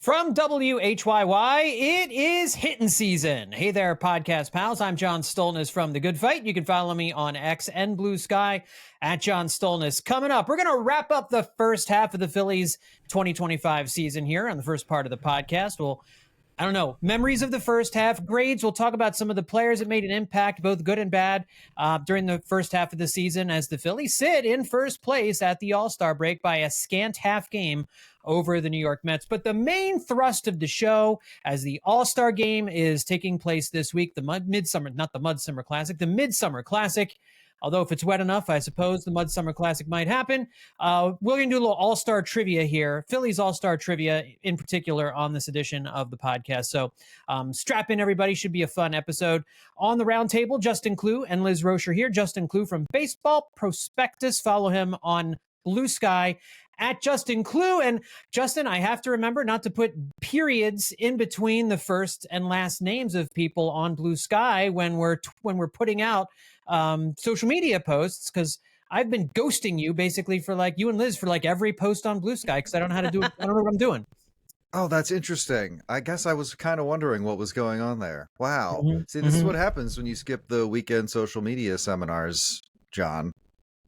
From WHYY, it is Hittin season. Hey there, podcast pals. I'm John Stolnis from The Good Fight. You can follow me on X and Blue Sky at John Stolnis. Coming up, we're going to wrap up the first half of the Phillies 2025 season here on the first part of the podcast. Memories of the first half, grades. We'll talk about some of the players that made an impact, both good and bad, during the first half of the season as the Phillies sit in first place at the All-Star break by a scant half game over the New York Mets. But the main thrust of the show, as the All-Star game is taking place this week, the Midsummer Classic. Although if it's wet enough, I suppose the Midsummer Classic might happen. We're going to do a little All-Star trivia here, Phillies All-Star trivia in particular on this edition of the podcast. So strap in, everybody. Should be a fun episode. On the roundtable, Justin Klugh and Liz Roscher here. Justin Klugh from Baseball Prospectus. Follow him on Blue Sky at Justin Klugh. And Justin, I have to remember not to put periods in between the first and last names of people on Blue Sky when we're putting out social media posts, because I've been ghosting you basically for you and Liz for every post on Blue Sky because I don't know how to do it. I don't know what I'm doing. Oh, that's interesting. I guess I was kind of wondering what was going on there. Wow. Mm-hmm. See, this is what happens when you skip the weekend social media seminars, John.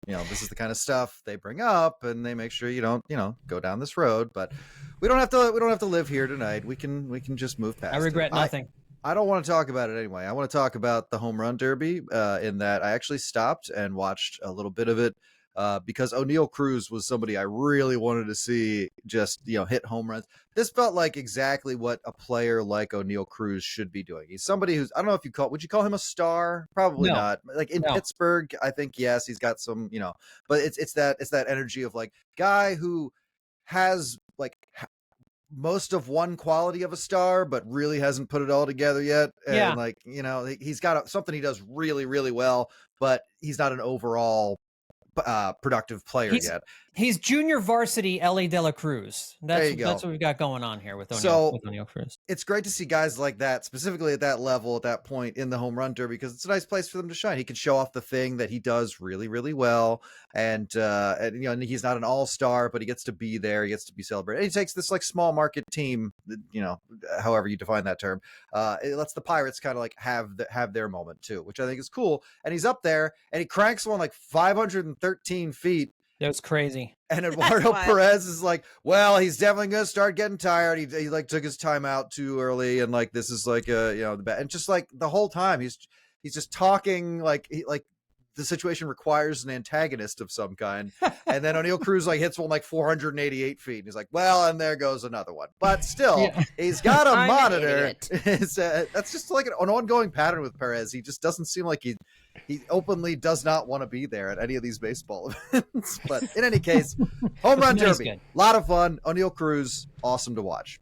This is the kind of stuff they bring up, and they make sure you don't, go down this road. But we don't have to live here tonight. We can just move past. I regret nothing. I don't want to talk about it anyway. I want to talk about the home run derby. In that I actually stopped and watched a little bit of it because Oneil Cruz was somebody I really wanted to see just hit home runs. This felt like exactly what a player like Oneil Cruz should be doing. He's somebody who's, I don't know if would you call him a star? Probably not. Pittsburgh, I think yes, he's got some, but it's that energy of guy who has most of one quality of a star, but really hasn't put it all together yet. And he's got something he does really, really well, but he's not an overall productive player yet. He's junior varsity Ellie De La Cruz. That's what we've got going on here with Oneil Cruz. It's great to see guys like that, specifically at that level, at that point in the home run derby, because it's a nice place for them to shine. He can show off the thing that he does really, really well. And he's not an all-star, but he gets to be there. He gets to be celebrated. And he takes this small market team, however you define that term. It lets the Pirates kind of have their moment too, which I think is cool. And he's up there and he cranks one 513 feet. That was crazy. And Eduardo Perez is well, he's definitely going to start getting tired. He took his time out too early. And this is and just the whole time he's just talking the situation requires an antagonist of some kind. And then Oneil Cruz hits one 488 feet. And he's well, and there goes another one. But still, he's got a monitor. That's just an ongoing pattern with Perez. He just doesn't seem like he openly does not want to be there at any of these baseball events. But in any case, home run derby, a lot of fun. Oneil Cruz, awesome to watch.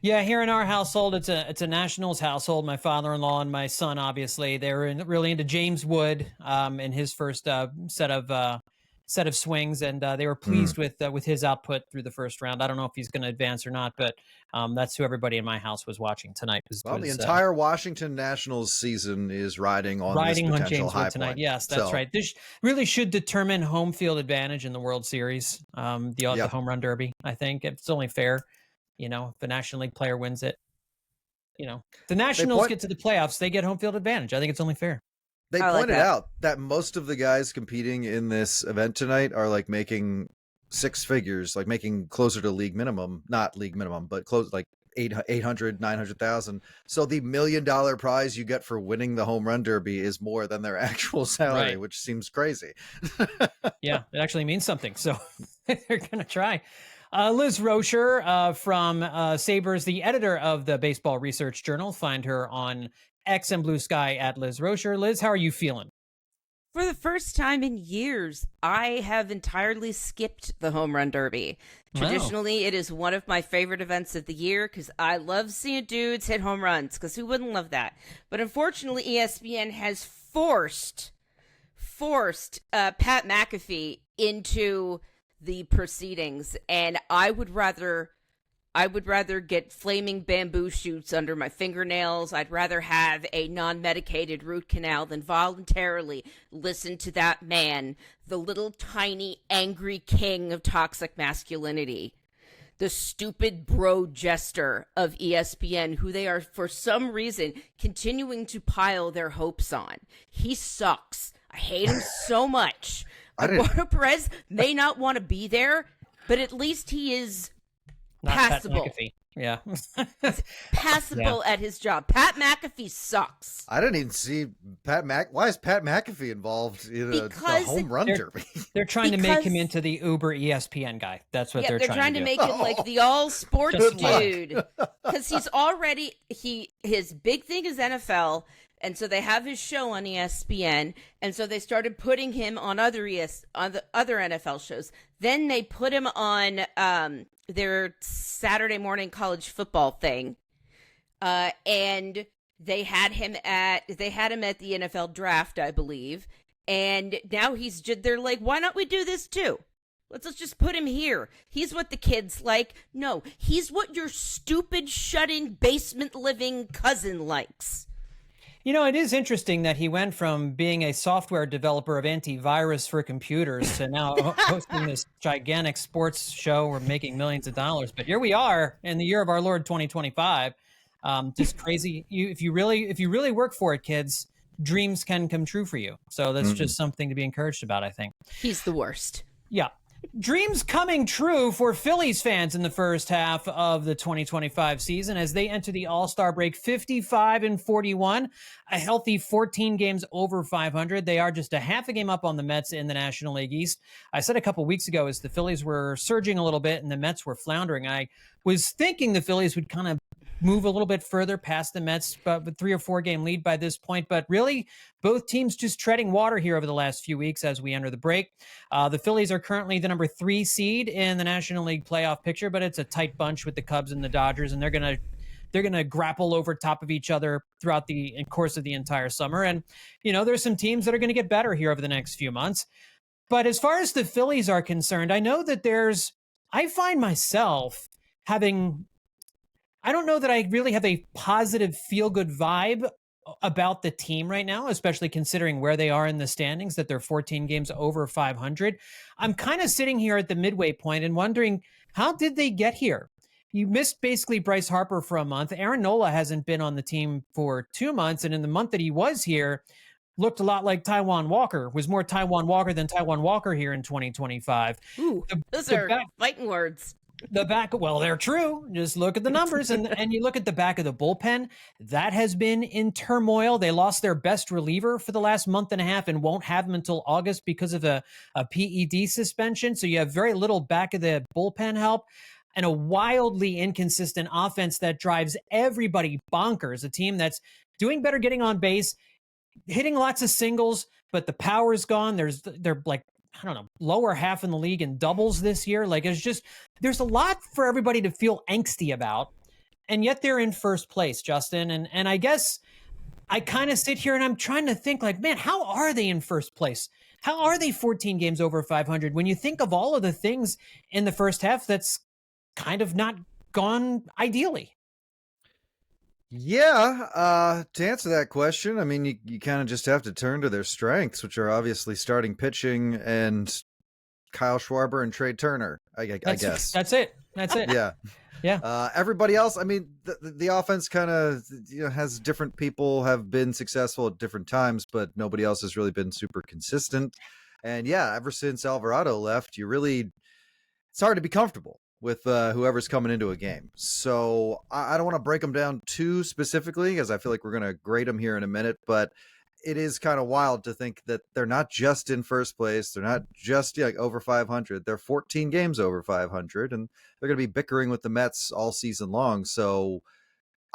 Yeah, here in our household, it's a Nationals household. My father-in-law and my son, obviously, they were really into James Wood in his first set of swings, and they were pleased with his output through the first round. I don't know if he's going to advance or not, but that's who everybody in my house was watching tonight. The entire Washington Nationals season is riding on James high Wood tonight. Point. Yes, that's right. This really should determine home field advantage in the World Series, the home run derby. I think it's only fair. If the National League player wins it, the Nationals get to the playoffs, they get home field advantage. I think it's only fair. They pointed out that most of the guys competing in this event tonight are making six figures, making closer to league minimum, not league minimum, but close 800, 900,000. So the $1 million prize you get for winning the home run derby is more than their actual salary, which seems crazy. Yeah, it actually means something. So they're going to try. Liz Roscher from Sabres, the editor of the Baseball Research Journal. Find her on X and Blue Sky at Liz Roscher. Liz, how are you feeling? For the first time in years, I have entirely skipped the home run derby. Traditionally, It is one of my favorite events of the year because I love seeing dudes hit home runs, because who wouldn't love that? But unfortunately, ESPN has forced Pat McAfee into the proceedings, and I would rather get flaming bamboo shoots under my fingernails. I'd rather have a non-medicated root canal than voluntarily listen to that man, the little tiny angry king of toxic masculinity. the stupid bro jester of ESPN, who they are, for some reason, continuing to pile their hopes on. He sucks. I hate him so much. Eduardo Perez may not want to be there, but at least he is Not passable. Yeah. Passable at his job. Pat McAfee sucks. I didn't even see Why is Pat McAfee involved in the home run derby? They're trying to make him into the Uber ESPN guy. That's what they're trying to do. Make him like the all sports dude. Because he's already, his big thing is NFL. And so they have his show on ESPN, and so they started putting him on on the other NFL shows. Then they put him on their Saturday morning college football thing, and they had him at the NFL draft, I believe. And now they're like, why not we do this too? Let's just put him here. He's what the kids like. No, he's what your stupid shut-in basement living cousin likes. You know, it is interesting that he went from being a software developer of antivirus for computers to now hosting this gigantic sports show. We're making millions of dollars, but here we are in the year of our Lord 2025. Just crazy. If you really work for it, kids, dreams can come true for you. So that's just something to be encouraged about, I think. He's the worst. Yeah. Dreams coming true for Phillies fans in the first half of the 2025 season as they enter the All-Star break 55-41, a healthy 14 games over 500. They are just a half a game up on the Mets in the National League East. I said a couple weeks ago as the Phillies were surging a little bit and the Mets were floundering, I was thinking the Phillies would kind of move a little bit further past the Mets, but with 3 or 4 game lead by this point. But really, both teams just treading water here over the last few weeks as we enter the break. The Phillies are currently the number 3 seed in the National League playoff picture, but it's a tight bunch with the Cubs and the Dodgers, and they're gonna grapple over top of each other throughout the course of the entire summer. And you know, there's some teams that are going to get better here over the next few months. But as far as the Phillies are concerned, I know that I find myself having. I don't know that I really have a positive feel-good vibe about the team right now, especially considering where they are in the standings, that they're 14 games over 500. I'm kind of sitting here at the midway point and wondering, how did they get here? You missed basically Bryce Harper for a month. Aaron Nola hasn't been on the team for 2 months, and in the month that he was here, looked a lot like Taijuan Walker, was more Taijuan Walker than Taijuan Walker here in 2025. Ooh, those are fighting words. Well, they're true. Just look at the numbers and you look at the back of the bullpen. That has been in turmoil. They lost their best reliever for the last month and a half and won't have him until August because of a PED suspension. So you have very little back of the bullpen help and a wildly inconsistent offense that drives everybody bonkers. A team that's doing better getting on base, hitting lots of singles, but the power's gone. They're like, I don't know, lower half in the league in doubles this year. Like, there's a lot for everybody to feel angsty about. And yet they're in first place, Justin. And I guess I kind of sit here and I'm trying to think like, man, how are they in first place? How are they 14 games over 500? When you think of all of the things in the first half, that's kind of not gone ideally. Yeah, to answer that question, I mean, you kind of just have to turn to their strengths, which are obviously starting pitching and Kyle Schwarber and Trey Turner, I guess. That's it. Yeah. Yeah. Everybody else, I mean, the offense kind of has different people have been successful at different times, but nobody else has really been super consistent. And yeah, ever since Alvarado left, it's hard to be comfortable with whoever's coming into a game. So I don't want to break them down too specifically because I feel like we're going to grade them here in a minute, but it is kind of wild to think that they're not just in first place. They're not just like over 500. They're 14 games over 500 and they're going to be bickering with the Mets all season long. So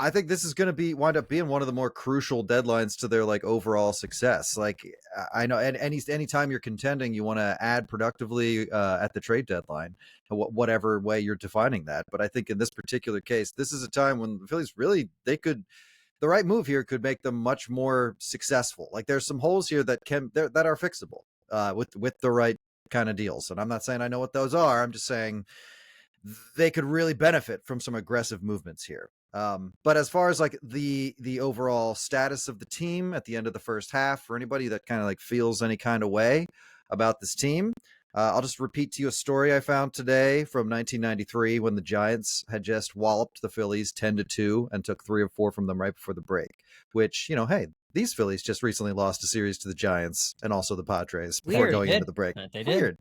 I think this is going to wind up being one of the more crucial deadlines to their like overall success. Like I know, and anytime you're contending, you want to add productively at the trade deadline, whatever way you're defining that. But I think in this particular case, this is a time when the Phillies really the right move here could make them much more successful. Like there's some holes here that are fixable with the right kind of deals. And I'm not saying I know what those are. I'm just saying they could really benefit from some aggressive movements here. But as far as like the overall status of the team at the end of the first half, for anybody that kind of like feels any kind of way about this team, I'll just repeat to you a story I found today from 1993 when the Giants had just walloped the Phillies 10-2 and took 3 of 4 from them right before the break. Which, hey, these Phillies just recently lost a series to the Giants and also the Padres before going into the break. They Weird.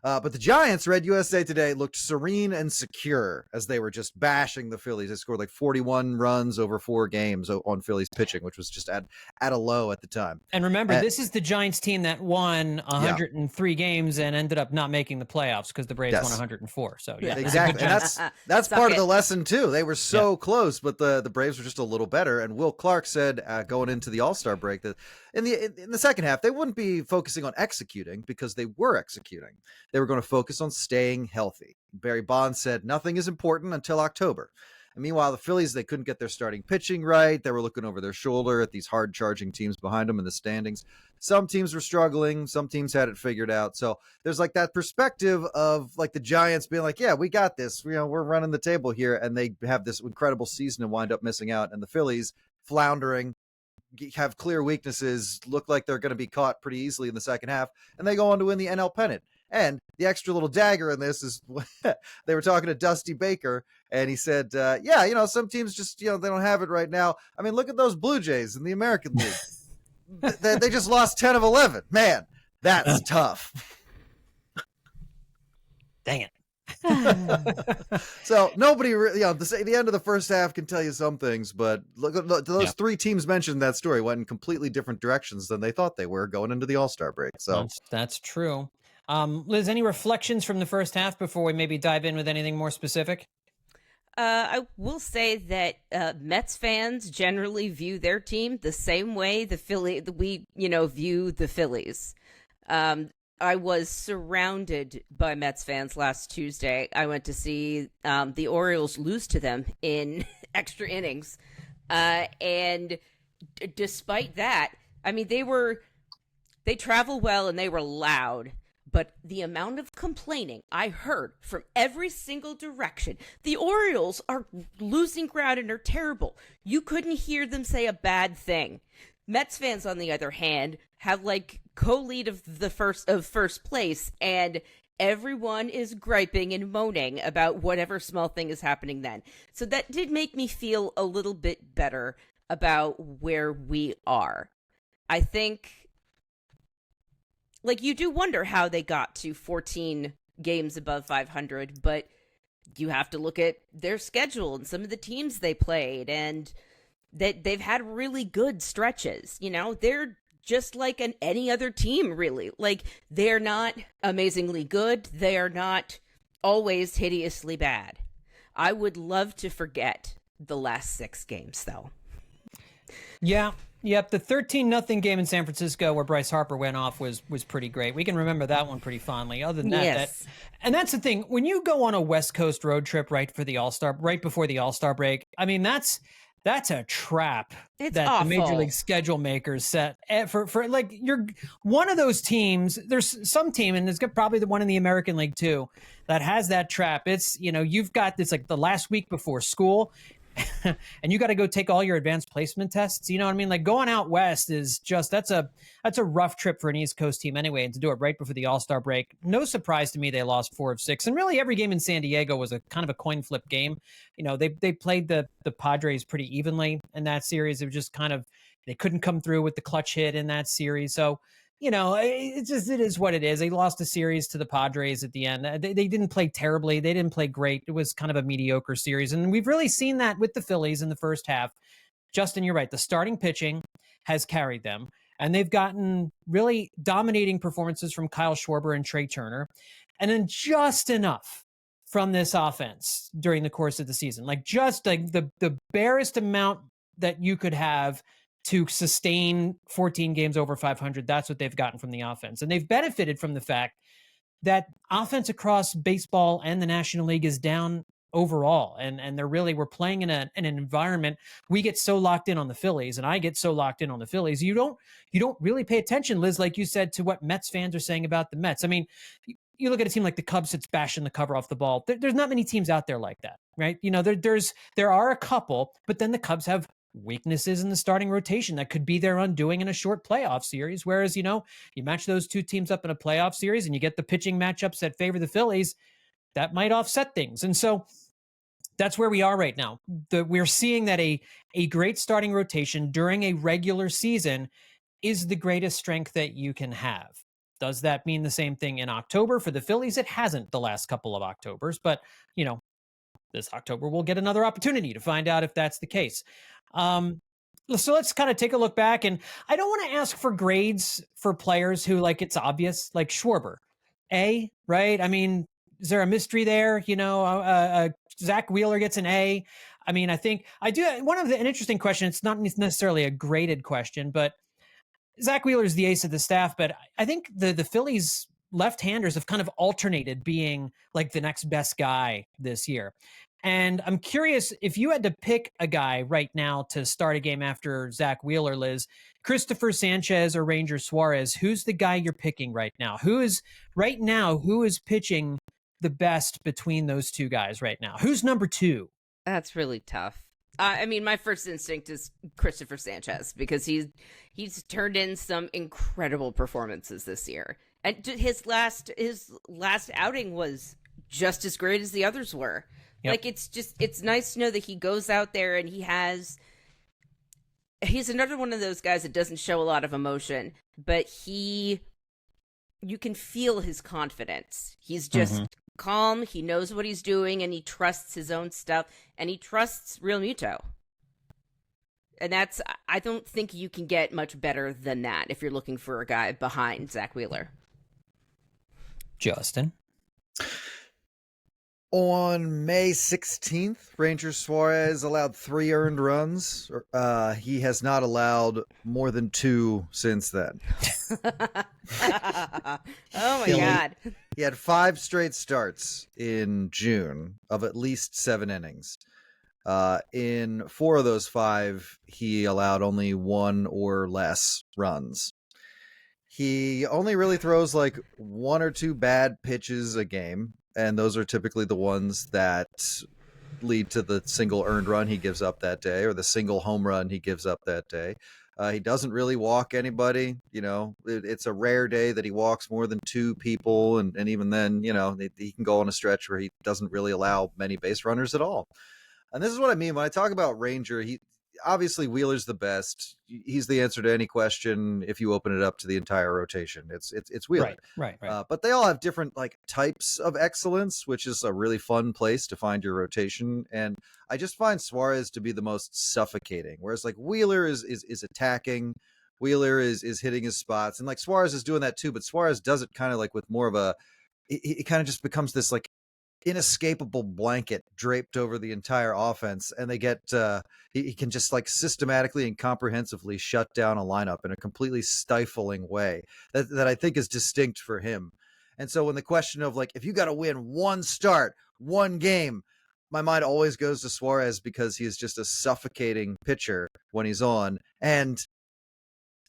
But the Giants, read USA Today, looked serene and secure as they were just bashing the Phillies. They scored like 41 runs over 4 games on Phillies pitching, which was just at a low at the time. And remember, this is the Giants team that won 103 games and ended up not making the playoffs because the Braves won 104. So yeah, exactly. And that's part of the lesson too. They were so close, but the Braves were just a little better. And Will Clark said going into the All-Star break that in the second half, they wouldn't be focusing on executing because they were executing. They were going to focus on staying healthy. Barry Bonds said nothing is important until October. And meanwhile, the Phillies, they couldn't get their starting pitching right. They were looking over their shoulder at these hard-charging teams behind them in the standings. Some teams were struggling. Some teams had it figured out. So there's like that perspective of like the Giants being like, yeah, we got this. We're running the table here. And they have this incredible season and wind up missing out. And the Phillies floundering, have clear weaknesses, look like they're going to be caught pretty easily in the second half. And they go on to win the NL pennant. And the extra little dagger in this is they were talking to Dusty Baker, and he said, some teams just, they don't have it right now. I mean, look at those Blue Jays in the American League. they just lost 10 of 11. Man, that's tough. Dang it. So nobody really, the end of the first half can tell you some things, but look at those 3 teams mentioned in that story went in completely different directions than they thought they were going into the All-Star break. So that's true. Liz, any reflections from the first half before we maybe dive in with anything more specific? I will say that Mets fans generally view their team the same way we view the Phillies. I was surrounded by Mets fans last Tuesday. I went to see the Orioles lose to them in extra innings. And despite that, I mean, they travel well and they were loud. But the amount of complaining I heard from every single direction, the Orioles are losing ground and are terrible. You couldn't hear them say a bad thing. Mets fans, on the other hand, have like co-lead of first place, and everyone is griping and moaning about whatever small thing is happening then. So that did make me feel a little bit better about where we are. I think, like, you do wonder how they got to 14 games above 500, but you have to look at their schedule and some of the teams they played, and that they've had really good stretches. They're just like any other team, really. Like, they're not amazingly good. They are not always hideously bad. I would love to forget the last 6 games, though. Yeah. Yep, the 13-0 game in San Francisco where Bryce Harper went off was pretty great. We can remember that one pretty fondly. Other than that, and that's the thing. When you go on a West Coast road trip right before the All-Star break, I mean, that's a trap that awful. The Major League schedule makers set for like, you're one of those teams. There's some team, and there's probably the one in the American League too, that has that trap. It's, you've got this like the last week before school. And you got to go take all your advanced placement tests. You know what I mean? Like, going out west is just, that's a rough trip for an East Coast team anyway. And to do it right before the All-Star break, no surprise to me they lost 4 of 6. And really every game in San Diego was a kind of a coin flip game. They played the Padres pretty evenly in that series. It was just kind of, they couldn't come through with the clutch hit in that series. So, it is what it is. They lost a series to the Padres at the end. They didn't play terribly. They didn't play great. It was kind of a mediocre series. And we've really seen that with the Phillies in the first half. Justin, you're right. The starting pitching has carried them. And they've gotten really dominating performances from Kyle Schwarber and Trey Turner. And then just enough from this offense during the course of the season. Like, just like the barest amount that you could have to sustain 14 games over 500. That's what they've gotten from the offense. And they've benefited from the fact that offense across baseball and the National League is down overall. And we're playing in an environment. We get so locked in on the Phillies, and I get so locked in on the Phillies. You don't really pay attention, Liz, like you said, to what Mets fans are saying about the Mets. I mean, you look at a team like the Cubs that's bashing the cover off the ball. There's not many teams out there like that, right? There are a couple, but then the Cubs have weaknesses in the starting rotation that could be their undoing in a short playoff series. Whereas, you match those two teams up in a playoff series and you get the pitching matchups that favor the Phillies, that might offset things. And so that's where we are right now. We're seeing that a great starting rotation during a regular season is the greatest strength that you can have. Does that mean the same thing in October for the Phillies? It hasn't the last couple of Octobers, but this October we'll get another opportunity to find out if that's the case. So let's kind of take a look back, and I don't want to ask for grades for players who, like, it's obvious, like Schwarber, A, right? I mean, is there a mystery there? Zach Wheeler gets an A. I mean, I think I do. An interesting question. It's not necessarily a graded question, but Zach Wheeler is the ace of the staff. But I think the Phillies left-handers have kind of alternated being like the next best guy this year. And I'm curious, if you had to pick a guy right now to start a game after Zach Wheeler, Liz, Christopher Sanchez or Ranger Suarez, who's the guy you're picking right now? Who is pitching the best between those two guys right now? Who's number two? That's really tough. I mean, my first instinct is Christopher Sanchez, because he's turned in some incredible performances this year, and his last outing was just as great as the others were. Yep. Like, it's nice to know that he goes out there and he's another one of those guys that doesn't show a lot of emotion, but you can feel his confidence. He's just calm. He knows what he's doing, and he trusts his own stuff, and he trusts Real Muto. And I don't think you can get much better than that if you're looking for a guy behind Zach Wheeler. Justin? On May 16th, Ranger Suarez allowed 3 earned runs. He has not allowed more than 2 since then. Oh, my God. He had 5 straight starts in June of at least 7 innings. In 4 of those 5, he allowed only 1 or less runs. He only really throws like 1 or 2 bad pitches a game, and those are typically the ones that lead to the single earned run he gives up that day, or the single home run he gives up that day. He doesn't really walk anybody. It's a rare day that he walks more than 2 people, and even then, he can go on a stretch where he doesn't really allow many base runners at all. And this is what I mean when I talk about Ranger. Obviously, Wheeler's the best. He's the answer to any question if you open it up to the entire rotation. It's Wheeler. Right. But they all have different types of excellence, which is a really fun place to find your rotation. And I just find Suarez to be the most suffocating. Whereas Wheeler is attacking. Wheeler is hitting his spots. And Suarez is doing that too. But Suarez does it kind of with more of a, it kind of just becomes this inescapable blanket draped over the entire offense, and they get he can just systematically and comprehensively shut down a lineup in a completely stifling way that I think is distinct for him. And so when the question of if you got to win 1 start, 1 game, my mind always goes to Suarez, because he is just a suffocating pitcher when he's on, and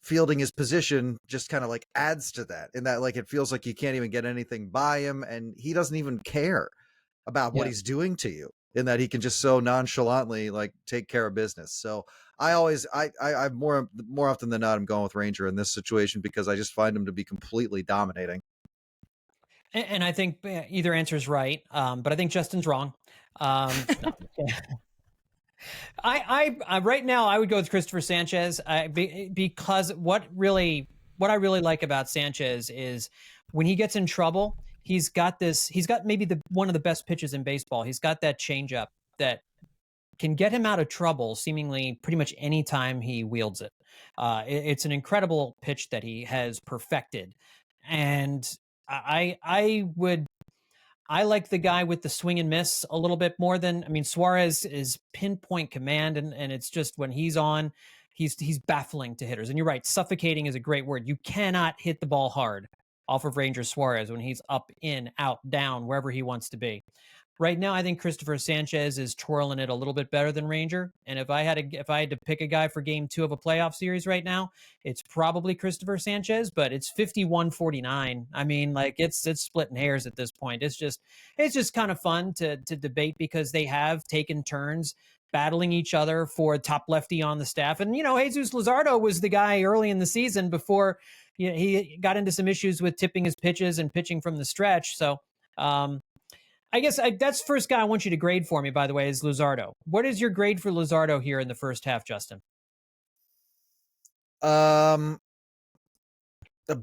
fielding his position just kind of adds to that, in that it feels like you can't even get anything by him, and he doesn't even care about what he's doing to you, in that he can just so nonchalantly take care of business. So I more often than not, I'm going with Ranger in this situation, because I just find him to be completely dominating. And I think either answer is right, but I think Justin's wrong. No. I right now I would go with Christopher Sanchez, because what I really like about Sanchez is when he gets in trouble, he's got maybe one of the best pitches in baseball. He's got that changeup that can get him out of trouble seemingly pretty much any time he wields it. It's an incredible pitch that he has perfected, and I like the guy with the swing and miss a little bit more than, Suarez is pinpoint command, and it's just when he's on, he's baffling to hitters. And you're right, suffocating is a great word. You cannot hit the ball hard off of Ranger Suarez when he's up, in, out, down, wherever he wants to be. Right now, I think Christopher Sanchez is twirling it a little bit better than Ranger. And if I had to pick a guy for game 2 of a playoff series right now, it's probably Christopher Sanchez, but it's 51-49. It's splitting hairs at this point. It's just kind of fun to debate, because they have taken turns battling each other for top lefty on the staff. And, Jesus Luzardo was the guy early in the season before he got into some issues with tipping his pitches and pitching from the stretch. So I guess that's the first guy I want you to grade for me, by the way, is Luzardo. What is your grade for Luzardo here in the first half, Justin? A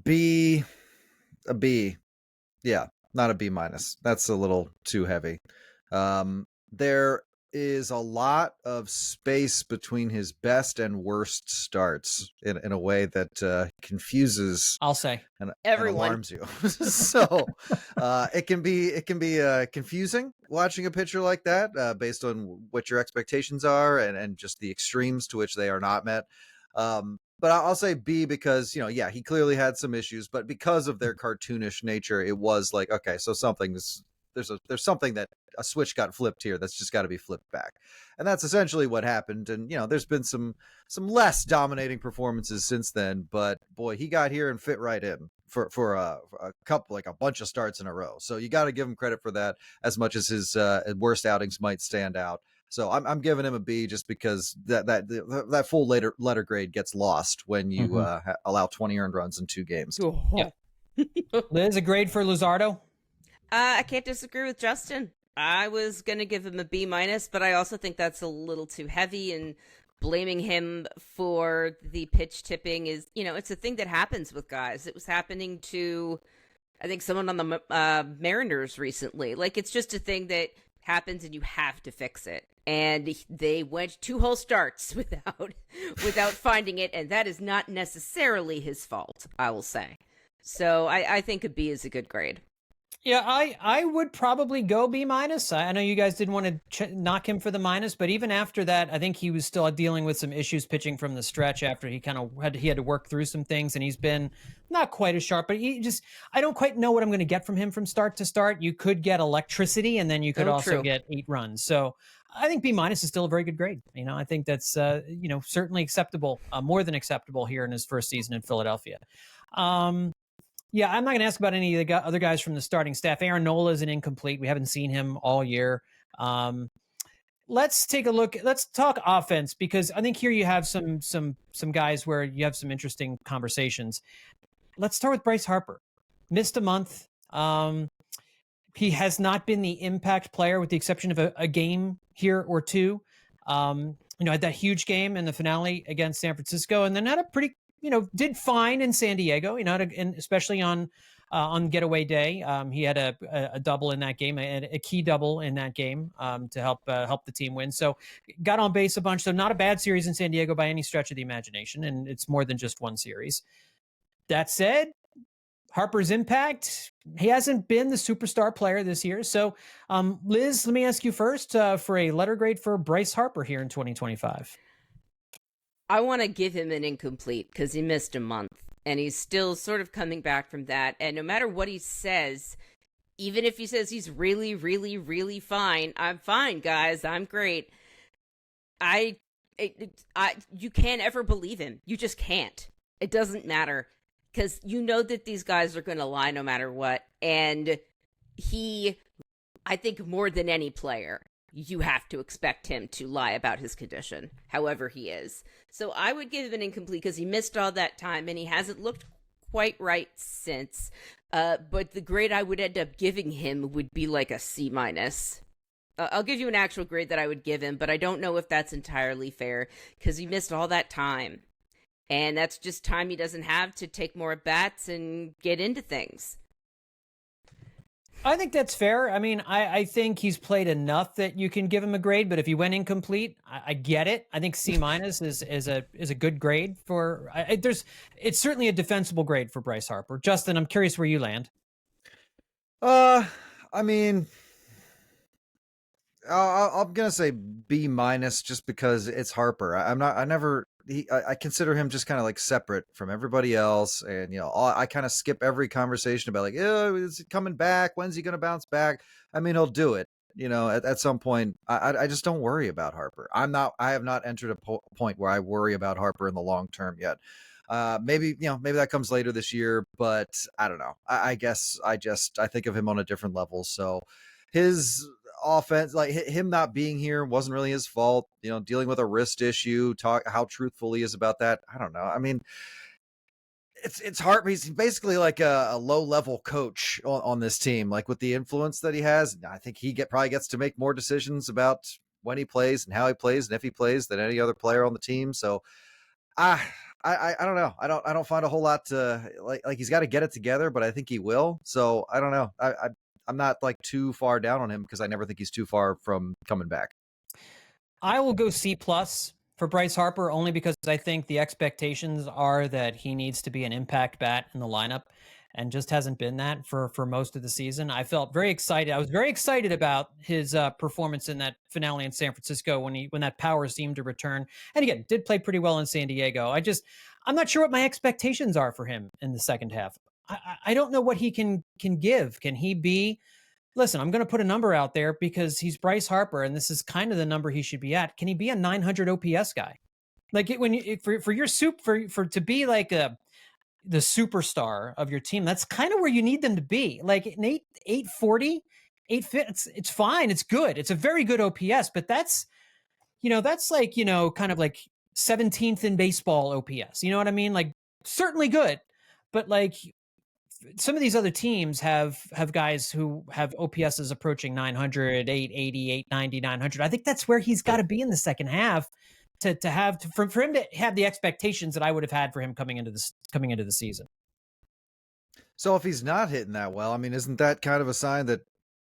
B. Yeah, not a B minus. That's a little too heavy. There is a lot of space between his best and worst starts in a way that confuses, I'll say, and everyone. alarms you. So it can be confusing watching a pitcher like that based on what your expectations are and just the extremes to which they are not met. But I'll say B because, he clearly had some issues, but because of their cartoonish nature, it was like, okay, so there's something that a switch got flipped here that's just got to be flipped back. And that's essentially what happened. And, there's been some less dominating performances since then, but boy, he got here and fit right in for a couple, like a bunch of starts in a row. So you got to give him credit for that as much as his worst outings might stand out. So I'm giving him a B just because that full letter grade gets lost when you allow 20 earned runs in 2 games. Yeah. Liz, a grade for Luzardo? I can't disagree with Justin. I was going to give him a B minus, but I also think that's a little too heavy, and blaming him for the pitch tipping is, it's a thing that happens with guys. It was happening to, I think, someone on the Mariners recently. Like, it's just a thing that happens and you have to fix it. And they went 2 whole starts without finding it, and that is not necessarily his fault, I will say. So I think a B is a good grade. Yeah, I would probably go B minus. I know you guys didn't want to knock him for the minus, but even after that, I think he was still dealing with some issues pitching from the stretch after he had to work through some things, and he's been not quite as sharp, but I don't quite know what I'm going to get from him from start to start. You could get electricity, and then you could also get 8 runs. So I think B minus is still a very good grade. I think that's certainly acceptable, more than acceptable here in his first season in Philadelphia. Yeah, I'm not going to ask about any of the other guys from the starting staff. Aaron Nola is an incomplete. We haven't seen him all year. Let's take a look. Let's talk offense, because I think here you have some guys where you have some interesting conversations. Let's start with Bryce Harper. Missed a month. He has not been the impact player with the exception of a game here or two. Had that huge game in the finale against San Francisco, and then had a pretty did fine in San Diego, especially on getaway day. He had a double in that game, a key double in that game to help the team win. So got on base a bunch. So not a bad series in San Diego by any stretch of the imagination. And it's more than just one series. That said, Harper's impact, he hasn't been the superstar player this year. So Liz, let me ask you first for a letter grade for Bryce Harper here in 2025. I want to give him an incomplete because he missed a month and he's still sort of coming back from that. And no matter what he says, even if he says he's really, really, really fine, I'm fine, guys, I'm great. You can't ever believe him. You just can't. It doesn't matter because you know that these guys are going to lie no matter what. And I think more than any player, you have to expect him to lie about his condition, however he is. So I would give him an incomplete because he missed all that time and he hasn't looked quite right since. But the grade I would end up giving him would be like a C minus. I'll give you an actual grade that I would give him, but I don't know if that's entirely fair because he missed all that time. And that's just time he doesn't have to take more at-bats and get into things. I think that's fair. I mean, I think he's played enough that you can give him a grade, but if he went incomplete, I get it. I think C minus is a good grade for. It's certainly a defensible grade for Bryce Harper. Justin, I'm curious where you land. I mean, I'm gonna say B minus just because it's Harper. I consider him just kind of like separate from everybody else. And, I kind of skip every conversation about like, is he coming back? When's he going to bounce back? I mean, he'll do it, at some point. I just don't worry about Harper. I have not entered a point where I worry about Harper in the long term yet. Maybe that comes later this year, but I don't know. I guess I think of him on a different level. So his offense, like him not being here wasn't really his fault. Dealing with a wrist issue, how truthful he is about that. I don't know. I mean, it's hard. He's basically like a low level coach on this team, like with the influence that he has. I think he probably gets to make more decisions about when he plays and how he plays and if he plays than any other player on the team. So I don't know. I don't find a whole lot to like he's got to get it together, but I think he will. So I don't know. I'm not like too far down on him because I never think he's too far from coming back. I will go C+ for Bryce Harper only because I think the expectations are that he needs to be an impact bat in the lineup and just hasn't been that for most of the season. I felt very excited. I was very excited about his performance in that finale in San Francisco when that power seemed to return. And again, did play pretty well in San Diego. I'm not sure what my expectations are for him in the second half. I don't know what he can give. Can he be... Listen, I'm going to put a number out there because he's Bryce Harper, and this is kind of the number he should be at. Can he be a 900 OPS guy? Like for your to be like the superstar of your team, that's kind of where you need them to be. Like an 840, 850, it's fine, it's good, it's a very good OPS, but that's like kind of like 17th in baseball OPS. You know what I mean? Like certainly good, but like some of these other teams have guys who have OPSs approaching 900, 880, 890, 900. I think that's where he's got to be in the second half for him to have the expectations that I would have had for him coming into the season. So if he's not hitting that well, I mean, isn't that kind of a sign that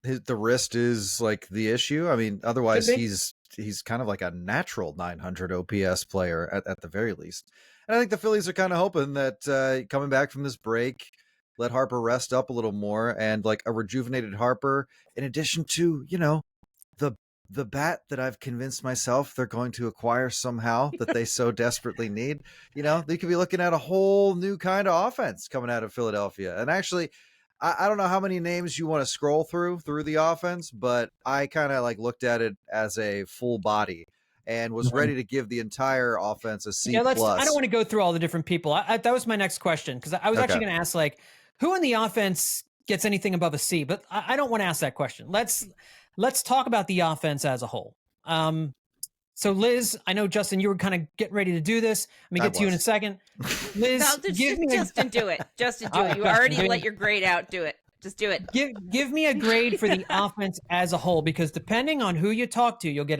the wrist is like the issue? I mean, otherwise he's kind of like a natural 900 OPS player at the very least. And I think the Phillies are kind of hoping that coming back from this break, let Harper rest up a little more, and like a rejuvenated Harper, in addition to, the bat that I've convinced myself they're going to acquire somehow that they so desperately need. They could be looking at a whole new kind of offense coming out of Philadelphia. And actually, I don't know how many names you want to scroll through the offense, but I kind of like looked at it as a full body and was ready to give the entire offense a C+. I don't want to go through all the different people. That was my next question, because I was actually going to ask, like, who in the offense gets anything above a C? But I don't want to ask that question. Let's talk about the offense as a whole. So Liz, I know Justin, you were kind of getting ready to do this. Let me get to you in a second. Liz, Justin, do it. Justin, do it. You already let your grade out. Do it. Just do it. Give me a grade for the offense as a whole, because depending on who you talk to, you'll get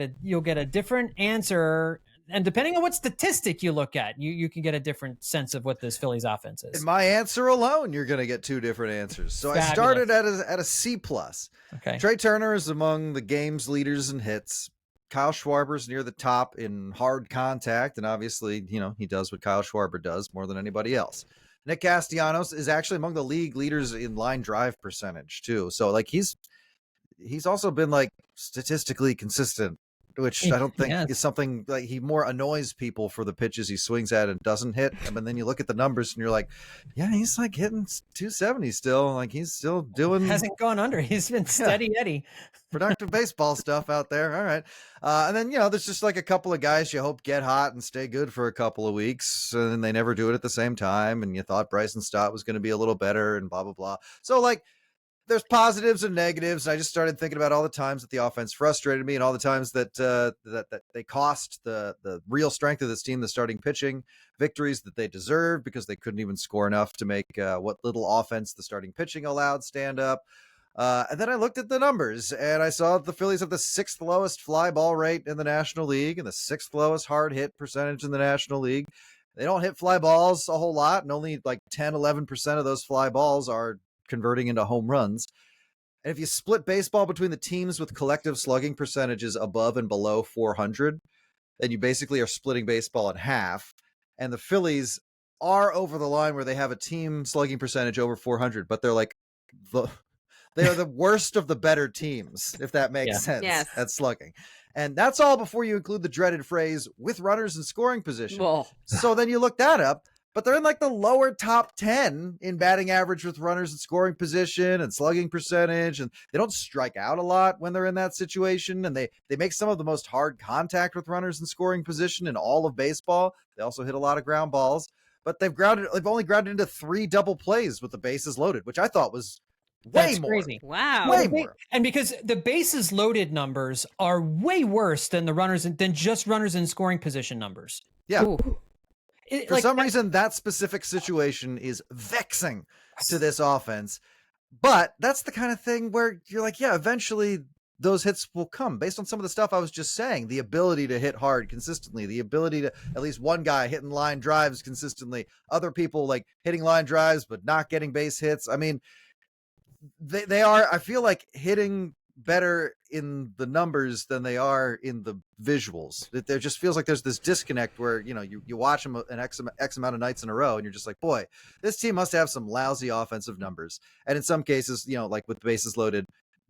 a different answer. And depending on what statistic you look at, you can get a different sense of what this Phillies offense is. In my answer alone, you're going to get two different answers. So fabulous. I started at a C+. Okay. Trey Turner is among the game's leaders in hits. Kyle Schwarber's near the top in hard contact, and obviously, he does what Kyle Schwarber does more than anybody else. Nick Castellanos is actually among the league leaders in line drive percentage too. So like he's also been like statistically consistent, which I don't think is something like he more annoys people for the pitches he swings at and doesn't hit. And then you look at the numbers and you're like, yeah, he's like hitting 270 still. Like he's still doing. Hasn't gone under. He's been steady Eddie. Productive baseball stuff out there. All right. And then, there's just like a couple of guys you hope get hot and stay good for a couple of weeks. And then they never do it at the same time. And you thought Bryson Stott was going to be a little better and blah, blah, blah. So like, there's positives and negatives. I just started thinking about all the times that the offense frustrated me and all the times that that they cost the real strength of this team, the starting pitching, victories that they deserved because they couldn't even score enough to make what little offense the starting pitching allowed stand up. And then I looked at the numbers and I saw the Phillies have the 6th lowest fly ball rate in the National League and the 6th lowest hard hit percentage in the National League. They don't hit fly balls a whole lot, and only like 10-11% of those fly balls are converting into home runs. And if you split baseball between the teams with collective slugging percentages above and below 400, then you basically are splitting baseball in half. And the Phillies are over the line where they have a team slugging percentage over 400, but they're like they are the worst of the better teams, if that makes sense, at slugging. And that's all before you include the dreaded phrase with runners in scoring position. Whoa. So then you look that up. But they're in like the lower top 10 in batting average with runners in scoring position and slugging percentage. And they don't strike out a lot when they're in that situation. And they make some of the most hard contact with runners in scoring position in all of baseball. They also hit a lot of ground balls. But they've only grounded into 3 double plays with the bases loaded, which I thought was Way more. Crazy. Wow. Way more. And because the bases loaded numbers are way worse than just runners in scoring position numbers. Yeah. Ooh. For some reason, that specific situation is vexing to this offense. But that's the kind of thing where you're like, yeah, eventually those hits will come based on some of the stuff I was just saying. The ability to hit hard consistently, the ability to at least one guy hitting line drives consistently, other people like hitting line drives but not getting base hits. I mean, they are, I feel like, hitting better in the numbers than they are in the visuals. There just feels like there's this disconnect where, you watch them an X amount of nights in a row and you're just like, boy, this team must have some lousy offensive numbers. And in some cases, like with bases loaded,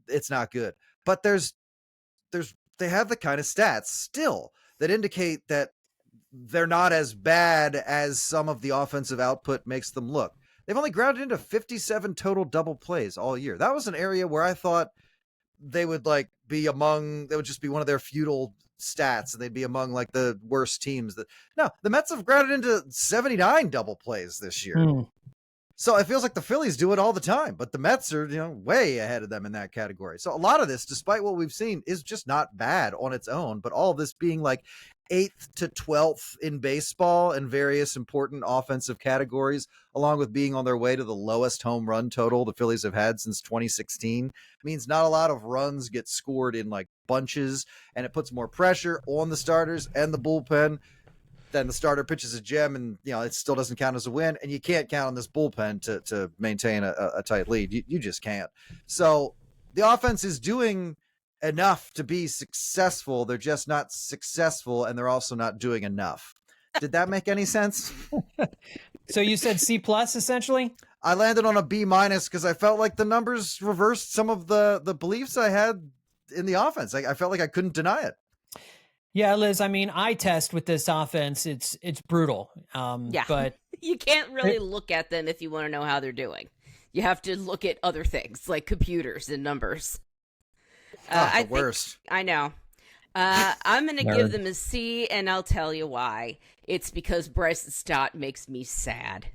it's not good. But they have the kind of stats still that indicate that they're not as bad as some of the offensive output makes them look. They've only grounded into 57 total double plays all year. That was an area where I thought they would they would just be one of their feudal stats and they'd be among like the worst teams. No, the Mets have grounded into 79 double plays this year. So it feels like the Phillies do it all the time, but the Mets are, way ahead of them in that category. So a lot of this, despite what we've seen, is just not bad on its own, but all of this being like 8th to 12th in baseball in various important offensive categories, along with being on their way to the lowest home run total the Phillies have had since 2016, means not a lot of runs get scored in like bunches, and it puts more pressure on the starters and the bullpen. Then the starter pitches a gem and, it still doesn't count as a win. And you can't count on this bullpen to maintain a tight lead. You just can't. So the offense is doing enough to be successful. They're just not successful, and they're also not doing enough. Did that make any sense? So you said C+ essentially? I landed on a B- because I felt like the numbers reversed some of the beliefs I had in the offense. I felt like I couldn't deny it. Yeah, Liz, I mean, eye test with this offense, it's brutal. Yeah. But you can't really look at them if you want to know how they're doing. You have to look at other things like computers and numbers. The worst. I know. I'm going to give them a C, and I'll tell you why. It's because Bryce Stott makes me sad.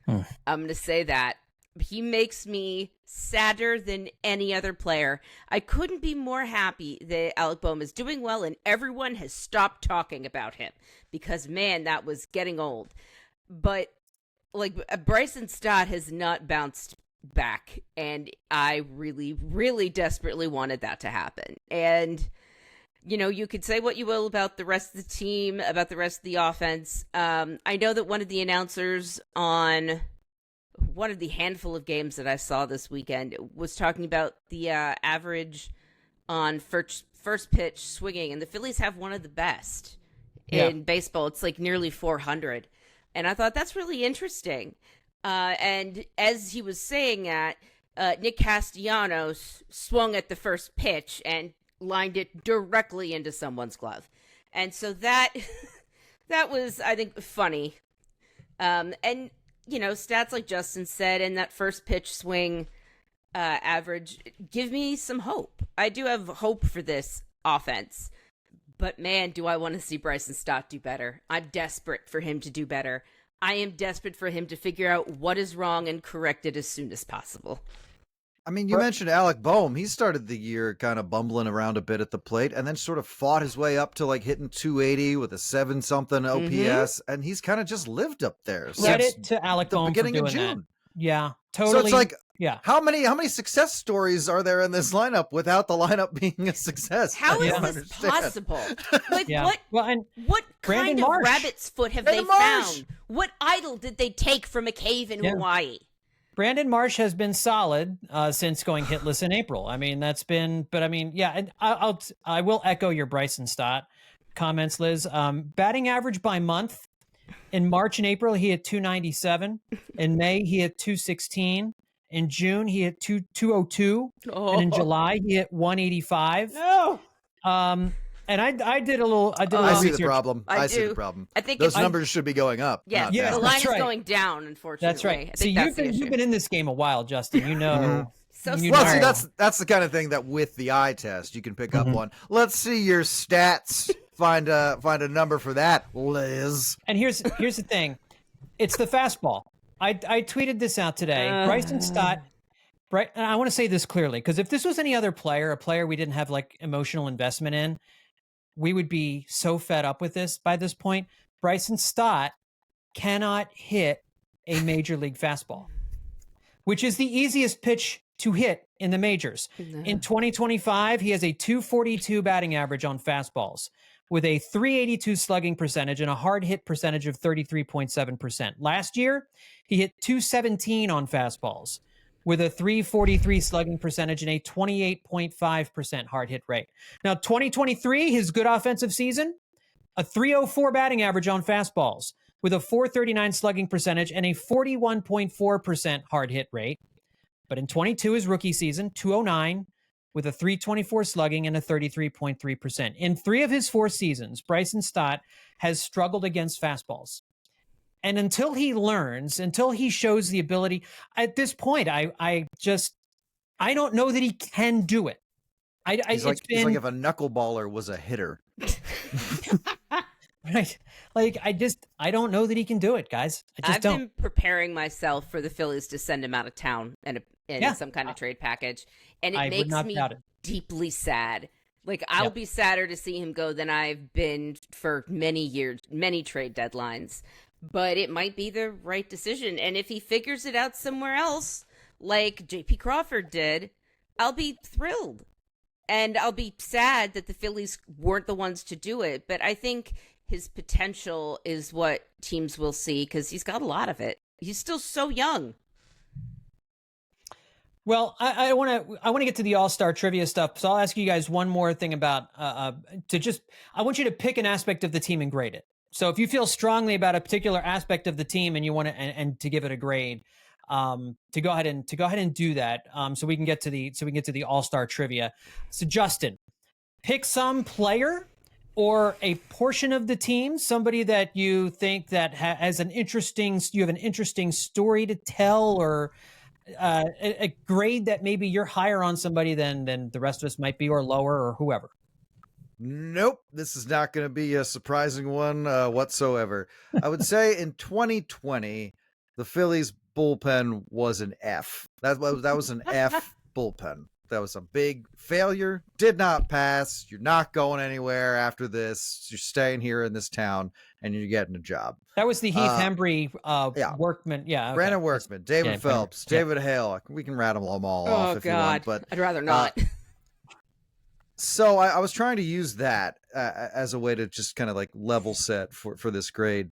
I'm going to say that. He makes me sadder than any other player. I couldn't be more happy that Alec Bohm is doing well and everyone has stopped talking about him because, man, that was getting old. But, Bryson Stott has not bounced back, and I really, really desperately wanted that to happen. And, you could say what you will about the rest of the team, about the rest of the offense. I know that one of the announcers on one of the handful of games that I saw this weekend was talking about the average on first pitch swinging, and the Phillies have one of the best in baseball. It's like nearly 400. And I thought that's really interesting. And as he was saying that, Nick Castellanos swung at the first pitch and lined it directly into someone's glove. And so that was, I think, funny. And stats like Justin said, and that first pitch swing average give me some hope. I do have hope for this offense, but man, do I want to see Bryson Stott do better. I'm desperate for him to do better. I am desperate for him to figure out what is wrong and correct it as soon as possible. I mean, you mentioned Alec Bohm. He started the year kind of bumbling around a bit at the plate and then sort of fought his way up to hitting 280 with a 7-something OPS. And he's kind of just lived up there. Credit to Alec Bohm for doing that. Yeah, totally. So it's how many success stories are there in this lineup without the lineup being a success? How is this possible? What kind of rabbit's foot have they found? What idol did they take from a cave in Hawaii? Brandon Marsh has been solid since going hitless in April. I mean, that's been, but I mean, yeah, and I will echo your Bryson Stott comments, Liz. Batting average by month. In March and April, he hit 297. In May, he hit 216. In June, he hit 202. And in July, he hit 185. No. And I did a little. I see the problem. I see the problem. I think those numbers should be going up. Yeah, the line is going down. Unfortunately, that's right. See, you've been in this game a while, Justin. You know. See, that's the kind of thing that with the eye test you can pick up on. Let's see your stats. Find a number for that, Liz. And here's the thing, it's the fastball. I tweeted this out today. Bryson Stott Right. And I want to say this clearly, because if this was any other player, a player we didn't have like emotional investment in, we would be so fed up with this by this point. Bryson Stott cannot hit a major league fastball, which is the easiest pitch to hit in the majors. In 2025, he has a 242 batting average on fastballs with a 382 slugging percentage and a hard hit percentage of 33.7%. Last year, he hit 217 on fastballs with a 343 slugging percentage and a 28.5% hard hit rate. Now, 2023, his good offensive season, a 304 batting average on fastballs with a 439 slugging percentage and a 41.4% hard hit rate. But in 22, his rookie season, 209 with a 324 slugging and a 33.3%. In 3 of his 4 seasons, Bryson Stott has struggled against fastballs. And until he learns, until he shows the ability, at this point, I don't know that he can do it. He's like if a knuckleballer was a hitter. Right. Like, I don't know that he can do it, guys. I've been preparing myself for the Phillies to send him out of town in some kind of trade package. And it makes me deeply sad. Like, I'll be sadder to see him go than I've been for many years, many trade deadlines. But it might be the right decision. And if he figures it out somewhere else, like J.P. Crawford did, I'll be thrilled. And I'll be sad that the Phillies weren't the ones to do it. But I think his potential is what teams will see because he's got a lot of it. He's still so young. Well, I want to get to the All-Star trivia stuff. So I'll ask you guys one more thing about I want you to pick an aspect of the team and grade it. So if you feel strongly about a particular aspect of the team and you want to and to give it a grade, to go ahead and do that. So we can get to the All-Star trivia. So Justin, pick some player or a portion of the team, somebody that you think that has you have an interesting story to tell, or a grade that maybe you're higher on somebody than the rest of us might be, or lower, or whoever. Nope, this is not going to be a surprising one whatsoever. I would say in 2020, the Phillies bullpen was an F. That was an F bullpen. That was a big failure. Did not pass. You're not going anywhere after this. You're staying here in this town, and you're getting a job. That was the Heath Hembry Workman. Yeah, okay. Brandon Workman, David Phelps, David Hale. We can rattle them all off if you want. But I'd rather not. So I was trying to use that as a way to just kind of like level set for this grade.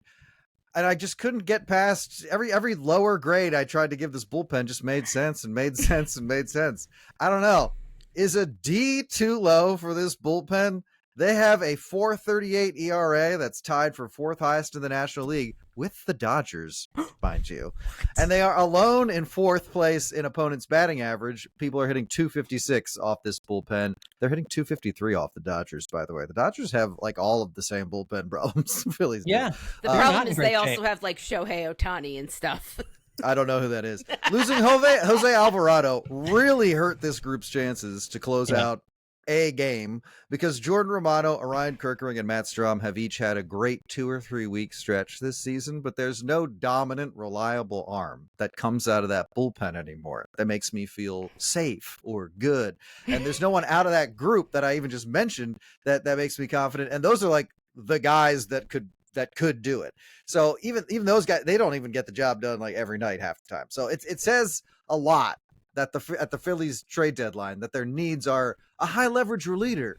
And I just couldn't get past every lower grade I tried to give this bullpen just made sense and made sense and made sense. I don't know. Is a D too low for this bullpen? They have a 4.38 ERA that's tied for 4th highest in the National League with the Dodgers, mind you. And they are alone in 4th place in opponents' batting average. People are hitting 256 off this bullpen. They're hitting 253 off the Dodgers, by the way. The Dodgers have like all of the same bullpen problems Phillies do. Yeah. The problem is they also have like Shohei Ohtani and stuff. I don't know who that is. Losing Jose Alvarado really hurt this group's chances to close out a game, because Jordan Romano, Orion Kerkering, and Matt Strahm have each had a great 2 or 3 week stretch this season, but there's no dominant, reliable arm that comes out of that bullpen anymore that makes me feel safe or good. And there's no one out of that group that I even just mentioned that makes me confident. And those are like the guys that could do it. So even those guys, they don't even get the job done like every night half the time. So it says a lot that at the Phillies trade deadline that their needs are a high leverage reliever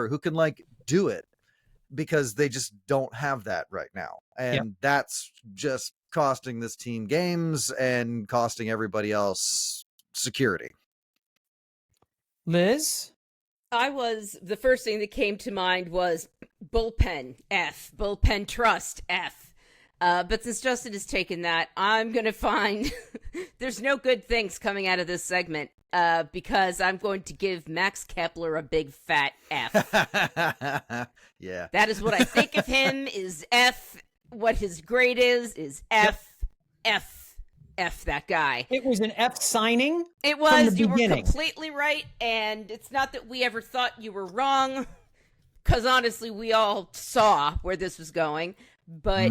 who can like do it, because they just don't have that right now. And that's just costing this team games and costing everybody else security. Liz? The first thing that came to mind was bullpen, F, bullpen trust, F. But since Justin has taken that, I'm going to find there's no good things coming out of this segment because I'm going to give Max Kepler a big fat F. Yeah. That is what I think of him is F. What his grade is F, F, F that guy. It was an F signing. It was. You were completely right. And it's not that we ever thought you were wrong, because honestly, we all saw where this was going. But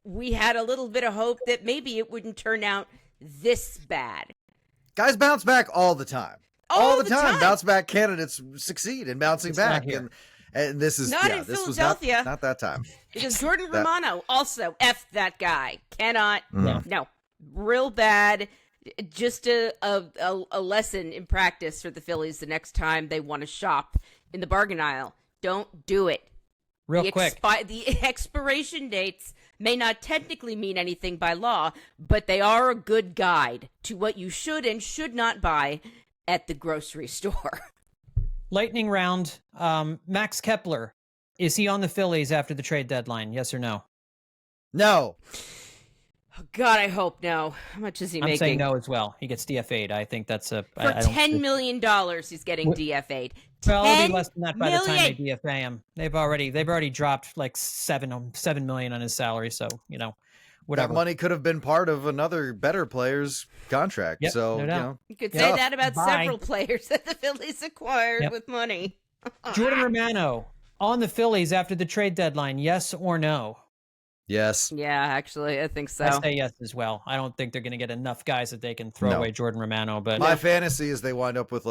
we had a little bit of hope that maybe it wouldn't turn out this bad. Guys bounce back all the time. All the time. Bounce back candidates succeed in bouncing back. And this is not in Philadelphia. Not that time. Because Jordan Romano also F that guy. Cannot. No. Real bad. Just a lesson in practice for the Phillies the next time they want to shop in the bargain aisle. Don't do it. Real quick. The expiration dates may not technically mean anything by law, but they are a good guide to what you should and should not buy at the grocery store. Lightning round. Max Kepler, is he on the Phillies after the trade deadline? Yes or no? No. Oh, God, I hope no. How much is he making? I'm saying no as well. He gets DFA'd. I think that's for $10 million. He's getting DFA'd. Well, it'll be less than that by the time they DFA him. They've already dropped like $7 million on his salary. So whatever. That money could have been part of another better player's contract. Yep, so no you could say that about several players that the Phillies acquired with money. Jordan Romano on the Phillies after the trade deadline. Yes or no? Yes. Yeah, actually, I think so. I say yes as well. I don't think they're going to get enough guys that they can throw away Jordan Romano. But my fantasy is they wind up with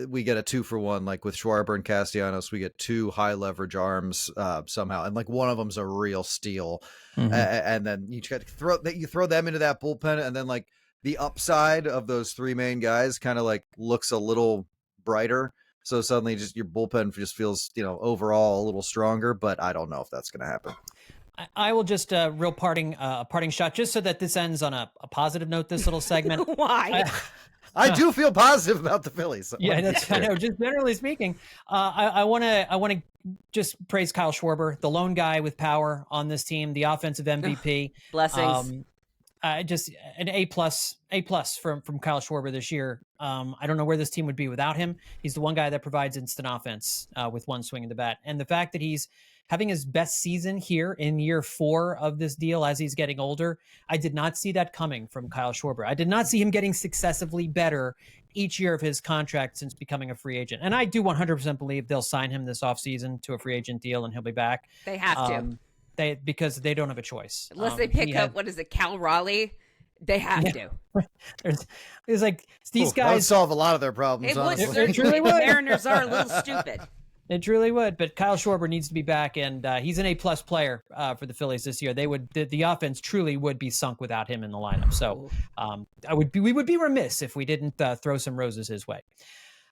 we get a 2-for-1, like with Schwarber and Castellanos, we get 2 high leverage arms somehow, and like one of them's a real steal, and then you throw them into that bullpen, and then like the upside of those 3 main guys kind of like looks a little brighter. So suddenly, just your bullpen just feels overall a little stronger. But I don't know if that's going to happen. I will just real parting shot, just so that this ends on a positive note. This little segment. Why? I do feel positive about the Phillies. So yeah, I know. Just generally speaking, I want to just praise Kyle Schwarber, the lone guy with power on this team, the offensive MVP. Blessings. Just an A+ from Kyle Schwarber this year. I don't know where this team would be without him. He's the one guy that provides instant offense with one swing of the bat, and the fact that he's having his best season here in year 4 of this deal as he's getting older. I did not see that coming from Kyle Schwarber. I did not see him getting successively better each year of his contract since becoming a free agent. And I do 100% believe they'll sign him this offseason to a free agent deal and he'll be back. They have to. Because they don't have a choice. Unless they pick up, what is it, Cal Raleigh? They have to. There's like these guys. That would solve a lot of their problems. It really would. The Mariners are a little stupid. It truly would, but Kyle Schwarber needs to be back, and he's an A+ player for the Phillies this year. The offense truly would be sunk without him in the lineup. So we would be remiss if we didn't throw some roses his way.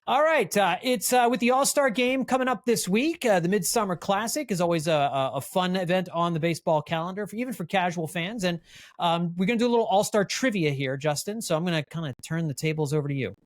All right, it's with the All-Star Game coming up this week. The Midsummer Classic is always a fun event on the baseball calendar, even for casual fans. And we're going to do a little All-Star trivia here, Justin. So I'm going to kind of turn the tables over to you.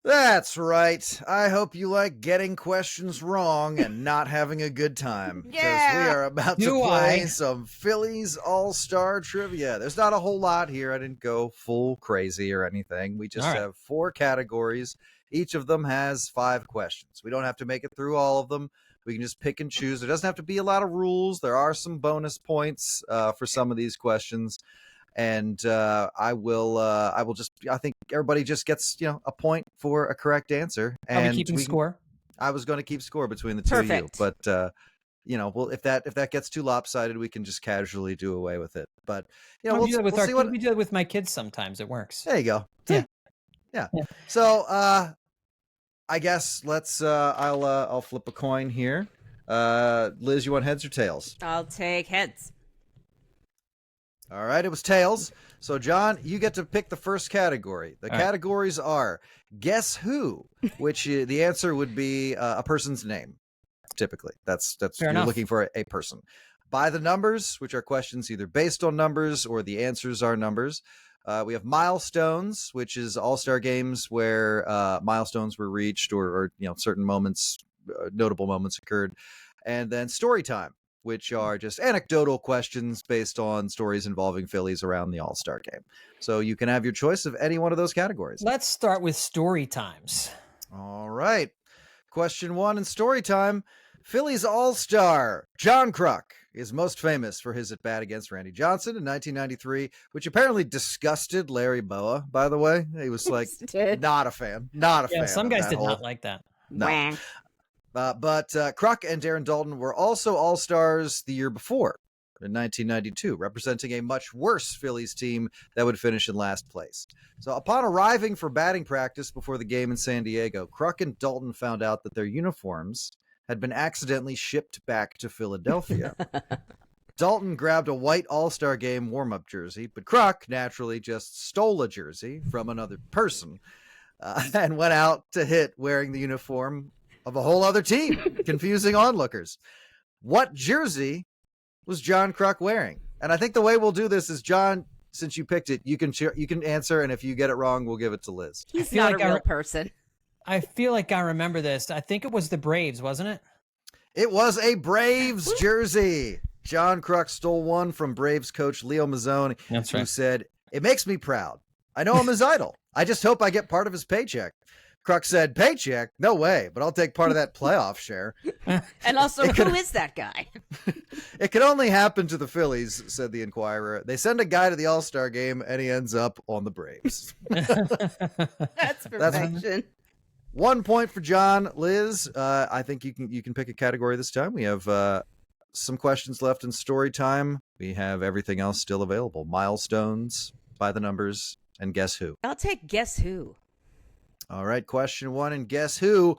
That's right. I hope you like getting questions wrong and not having a good time. Because we are about to play some Phillies All-Star Trivia. There's not a whole lot here. I didn't go full crazy or anything. We just have 4 categories. Each of them has 5 questions. We don't have to make it through all of them. We can just pick and choose. There doesn't have to be a lot of rules. There are some bonus points for some of these questions. And I think everybody just gets, a point for a correct answer. And are we keeping score? I was going to keep score between the two of you, but if that gets too lopsided, we can just casually do away with it. But we'll see what we do it with my kids. Sometimes it works. There you go. Yeah. So I guess let's. I'll flip a coin here. Liz, you want heads or tails? I'll take heads. All right, it was tails. So, John, you get to pick the first category. The categories are Guess Who, which the answer would be a person's name, typically. That's you're looking for a person. By the Numbers, which are questions either based on numbers or the answers are numbers. We have Milestones, which is all-star games where milestones were reached or certain moments, notable moments occurred. And then Storytime, which are just anecdotal questions based on stories involving Phillies around the All-Star Game. So you can have your choice of any one of those categories. Let's start with story times. All right. Question 1 in story time. Phillies All-Star John Klugh is most famous for his at-bat against Randy Johnson in 1993, which apparently disgusted Larry Boa, by the way. He was like, not a fan. Some guys did not like that. No. But Klugh and Darren Daulton were also All-Stars the year before. in 1992, representing a much worse Phillies team that would finish in last place. So upon arriving for batting practice before the game in San Diego, Klugh and Dalton found out that their uniforms had been accidentally shipped back to Philadelphia. Dalton grabbed a white All-Star Game warm-up jersey, but Klugh naturally just stole a jersey from another person and went out to hit wearing the uniform of a whole other team, confusing onlookers. What jersey was John Klugh wearing? And I think the way we'll do this is, John, since you picked it, you can answer, and if you get it wrong, we'll give it to Liz. He's not like a real person. I feel like I remember this. I think it was the Braves, wasn't it? It was a Braves jersey. John Klugh stole one from Braves coach Leo Mazzone, That's right. who said, "It makes me proud. I know I'm his idol. I just hope I get part of his paycheck." Klugh said, "Paycheck? No way, but I'll take part of that playoff share." And also, who is that guy? It could only happen to the Phillies, said the Inquirer. They send a guy to the All-Star game, and he ends up on the Braves. That's perfection. 1 point for John. Liz, I think you can pick a category this time. We have some questions left in story time. We have everything else still available. Milestones, by the numbers, and guess who? I'll take guess who. All right, question 1, and guess who?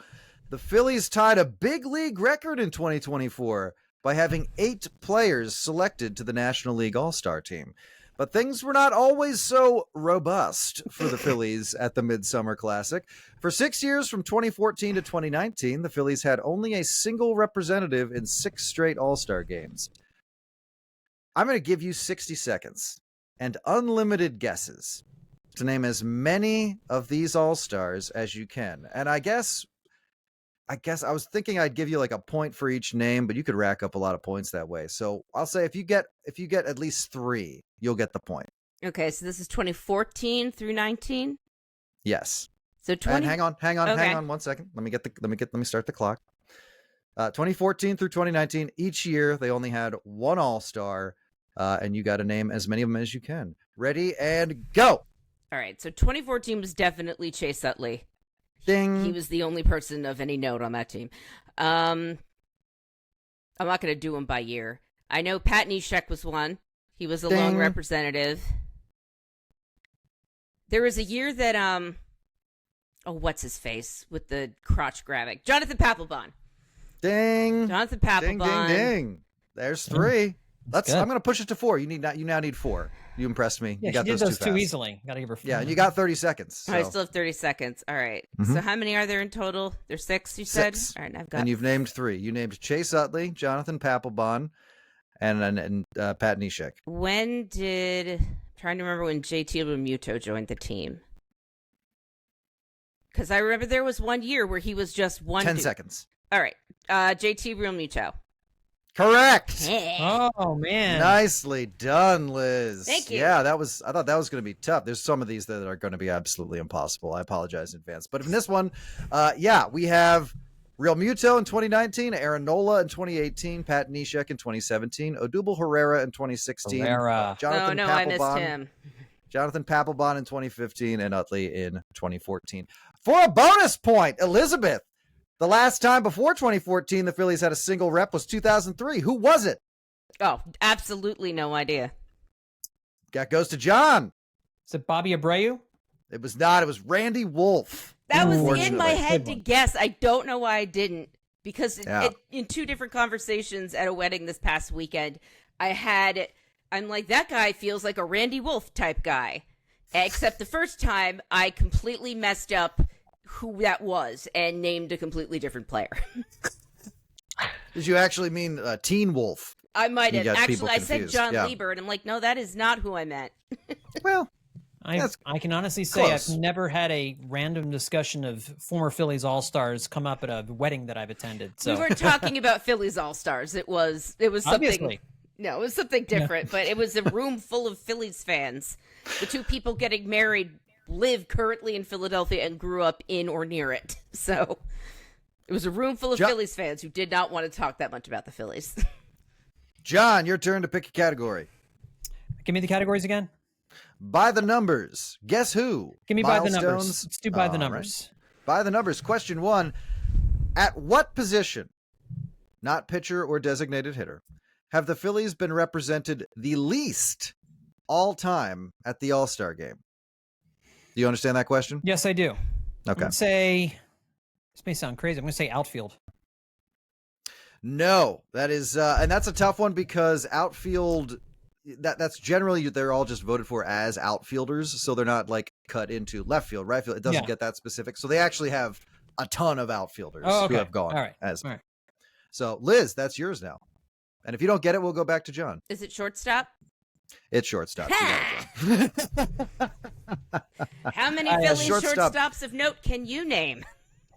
The Phillies tied a big league record in 2024 by having 8 players selected to the National League All-Star team. But things were not always so robust for the Phillies at the Midsummer Classic. For 6 years, from 2014 to 2019, the Phillies had only a single representative in 6 straight All-Star games. I'm going to give you 60 seconds and unlimited guesses to name as many of these All-Stars as you can. And I guess I was thinking I'd give you like a point for each name, but you could rack up a lot of points that way. So I'll say if you get at least 3, you'll get the point. Okay, so this is 2014 through 19. Yes. So 20. And hang on Okay. 1 second. Let me start the clock. 2014 through 2019, each year they only had 1 All-Star, and you got to name as many of them as you can. Ready and go. All right, so 2014 was definitely Chase Utley. Ding. He was the only person of any note on that team. I'm not going to do him by year. I know Pat Neshek was one. He was a lone representative. There was a year that, what's his face with the crotch grabbing? Jonathan Papelbon. Ding. Jonathan Papelbon. Ding. There's 3. I'm going to push it to 4. You now need 4. You impressed me. Yeah, you got she did those too easily. Got to give her 4. Yeah, and you got 30 seconds. So. I still have 30 seconds. All right. So how many are there in total? There's 6, you said? 6. All right, I've got. And you've named 3. You named Chase Utley, Jonathan Papelbon, and Pat Neshek. I'm trying to remember when JT Realmuto joined the team. Because I remember there was one year where he was just 10 seconds. All right. JT Realmuto. Correct. Oh, man. Nicely done, Liz. Thank you. Yeah, I thought that was going to be tough. There's some of these that are going to be absolutely impossible. I apologize in advance. But in this one, we have Realmuto in 2019, Aaron Nola in 2018, Pat Neshek in 2017, Odubel Herrera in 2016, Jonathan Papelbon, I missed him. Jonathan Papelbon in 2015, and Utley in 2014. For a bonus point, Elizabeth. The last time before 2014 the Phillies had a single rep was 2003. Who was it? Oh, absolutely no idea. That goes to John. Is it Bobby Abreu? It was not. It was Randy Wolf. That was in my head to guess. I don't know why I didn't. Because in 2 different conversations at a wedding this past weekend, I'm like, that guy feels like a Randy Wolf type guy. Except the first time I completely messed up who that was and named a completely different player. Did you actually mean Teen Wolf? I might have. Actually, I said John Lieber, and I'm like, no, that is not who I meant. Well, I can honestly say close. I've never had a random discussion of former Phillies All-Stars come up at a wedding that I've attended. So we weren't talking about Phillies All-Stars. It was something. Obviously. No, it was something different, but it was a room full of Phillies fans. The 2 people getting married live currently in Philadelphia and grew up in or near it. So it was a room full of Phillies fans who did not want to talk that much about the Phillies. John, your turn to pick a category. Give me the categories again. By the numbers. Guess who? Give me by the numbers. Let's do by the numbers. Right. By the numbers. Question 1. At what position, not pitcher or designated hitter, have the Phillies been represented the least all time at the All-Star game? Do you understand that question? Yes, I do. Okay. Let's say, this may sound crazy. I'm going to say outfield. No, that is, and that's a tough one because outfield, that's generally, they're all just voted for as outfielders. So they're not like cut into left field, right field. It doesn't get that specific. So they actually have a ton of outfielders who have gone. All right. All right. So Liz, that's yours now. And if you don't get it, we'll go back to John. Is it shortstop? It's shortstop. You got it, John. How many Phillies shortstops of note can you name?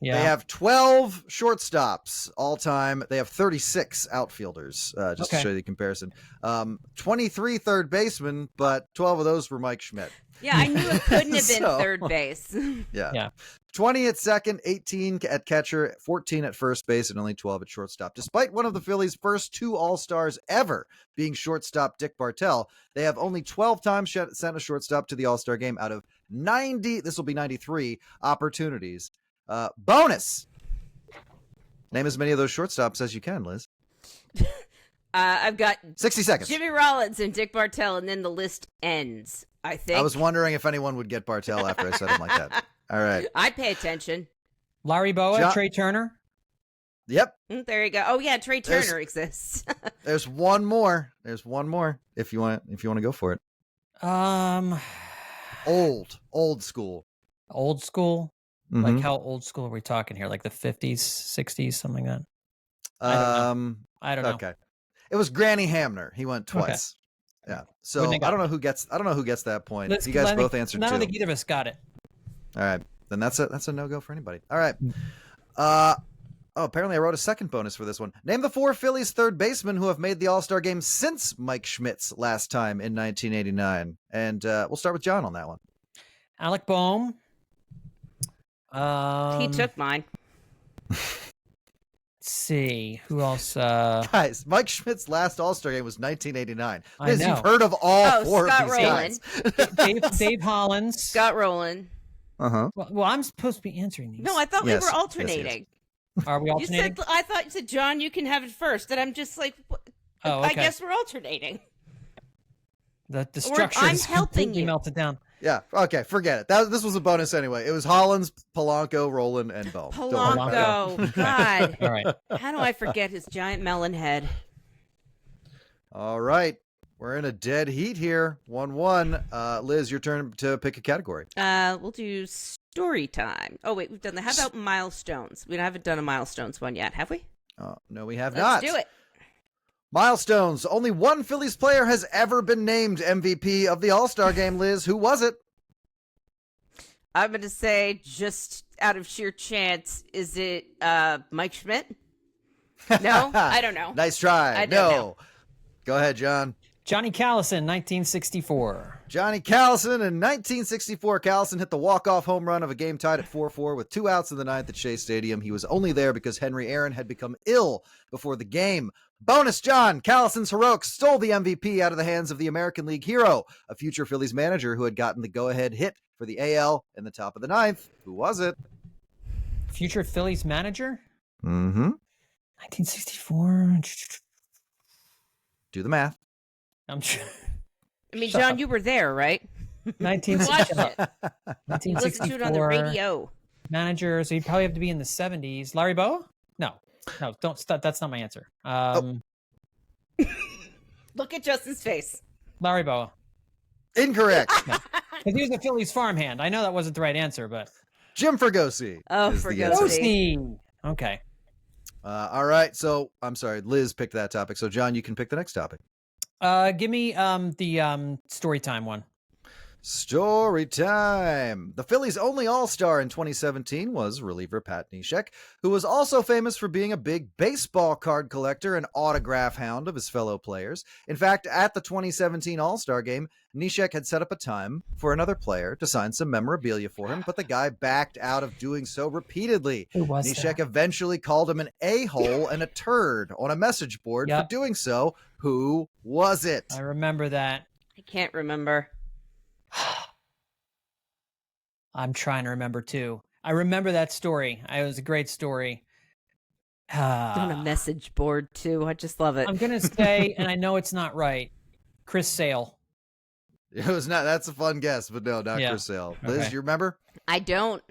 Yeah. They have 12 shortstops all time. They have 36 outfielders, just to show you the comparison. 23 third basemen, but 12 of those were Mike Schmidt. Yeah, I knew it couldn't have been third base. Yeah. 20 at second, 18 at catcher, 14 at first base, and only 12 at shortstop. Despite one of the Phillies' first 2 All-Stars ever being shortstop Dick Bartell, they have only 12 times sent a shortstop to the All-Star game out of 90, this will be 93, opportunities. Bonus. Name as many of those shortstops as you can, Liz. I've got 60 seconds. Jimmy Rollins and Dick Bartell, and then the list ends, I think. I was wondering if anyone would get Bartell after I said him like that. All right. I'd pay attention. Larry Boa, Trey Turner. Yep. There you go. Oh yeah, Trey Turner exists. There's one more. There's one more if you want to go for it. Old school. Old school? Mm-hmm. Like how old school are we talking here? Like the 50s, 60s, something like that? I don't know. Okay. It was Granny Hamner. He went twice. Okay. Yeah. So I don't know who gets that point. You guys both answered two. I don't think either of us got it. All right. Then that's a no-go for anybody. All right. Apparently I wrote a second bonus for this one. Name the 4 Phillies third basemen who have made the All-Star game since Mike Schmidt's last time in 1989. And we'll start with John on that one. Alec Boehm. He took mine. Let's see. Who else? Guys, Mike Schmidt's last All-Star game was 1989. I know. You've heard of all 4 Scott of these Rowland. guys. Dave Hollins. Scott Rowland. Uh-huh. Well, I'm supposed to be answering these. No, I thought we were alternating. Yes. Are we alternating? I thought you said, John, you can have it first. And I'm just like, I guess we're alternating. The structure is completely melted down. Yeah, okay, forget it. This was a bonus anyway. It was Hollins, Polanco, Rowland, and Boehm. Polanco. God. All right. How do I forget his giant melon head? All right. We're in a dead heat here. 1-1. Liz, your turn to pick a category. We'll do story time. Oh, wait, we've done that. How about milestones? We haven't done a milestones one yet, have we? No, we have not. Let's do it. Milestones. Only one Phillies player has ever been named MVP of the All-Star game, Liz. Who was it? I'm going to say, just out of sheer chance, is it Mike Schmidt? No? I don't know. Nice try. I don't know. Go ahead, John. Johnny Callison, 1964. Johnny Callison in 1964. Callison hit the walk-off home run of a game tied at 4-4 with 2 outs in the ninth at Shea Stadium. He was only there because Henry Aaron had become ill before the game. Bonus, John. Callison's heroics stole the MVP out of the hands of the American League hero, a future Phillies manager who had gotten the go-ahead hit for the AL in the top of the ninth. Who was it? Future Phillies manager? Mm-hmm. 1964. Do the math. I'm sure. I mean, John, you were there, right? 1964. You listened to it on the radio. Manager, so you'd probably have to be in the 70s. Larry Boa? No, don't stop. That's not my answer. Look at Justin's face. Larry Boa. Incorrect. No. Because he was a Phillies farmhand. I know that wasn't the right answer, but Jim Fregosi. Oh, Fregosi. Okay. All right. So I'm sorry, Liz picked that topic. So John, you can pick the next topic. Give me the story time one. Story time. The Phillies' only All-Star in 2017 was reliever Pat Neshek, who was also famous for being a big baseball card collector and autograph hound of his fellow players. In fact, at the 2017 All-Star game, Neshek had set up a time for another player to sign some memorabilia for him, but the guy backed out of doing so repeatedly. Who was Neshek that? Eventually called him an a-hole and a turd on a message board for doing so. Who was it? I remember that. I can't remember. I'm trying to remember too. I remember that story. It was a great story. On a message board too. I just love it. I'm gonna say, and I know it's not right, Chris Sale. It was not. That's a fun guess, but no, not Chris Sale. Liz, Okay. you remember? I don't.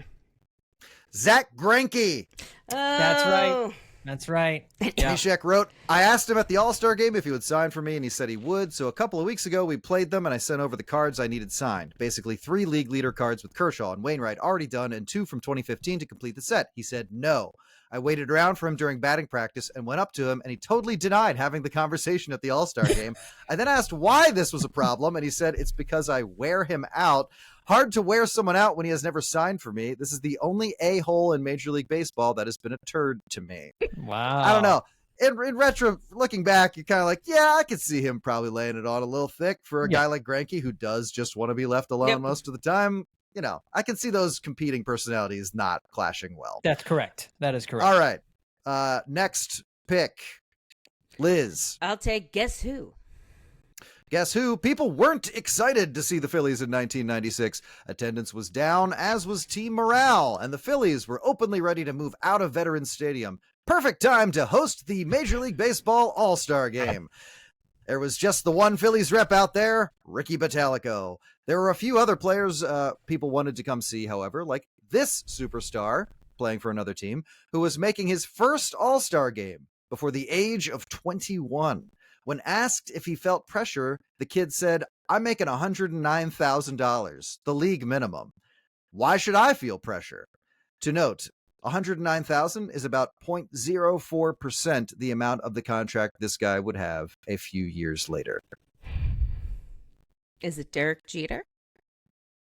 Zach Greinke. That's right. Oh. That's right. Nishek wrote, I asked him at the All-Star game if he would sign for me, and he said he would. So a couple of weeks ago, we played them, and I sent over the cards I needed signed. Basically, 3 league leader cards with Kershaw and Wainwright already done, and 2 from 2015 to complete the set. He said no. I waited around for him during batting practice and went up to him, and he totally denied having the conversation at the All-Star game. I then asked why this was a problem, and he said it's because I wear him out. Hard to wear someone out when he has never signed for me. This is the only a-hole in Major League Baseball that has been a turd to me. Wow. I don't know. In retro, looking back, you're kind of like, yeah, I could see him probably laying it on a little thick for a guy like Greinke who does just want to be left alone most of the time. You know, I can see those competing personalities not clashing well. That's correct. That is correct. All right. Next pick. Liz. I'll take Guess Who. Guess who? People weren't excited to see the Phillies in 1996. Attendance was down, as was team morale, and the Phillies were openly ready to move out of Veterans Stadium. Perfect time to host the Major League Baseball All-Star Game. There was just the one Phillies rep out there, Ricky Bottalico. There were a few other players people wanted to come see, however, like this superstar playing for another team who was making his first All-Star game before the age of 21. When asked if he felt pressure, the kid said, I'm making $109,000, the league minimum. Why should I feel pressure? To note, $109,000 is about 0.04% the amount of the contract this guy would have a few years later. Is it Derek Jeter?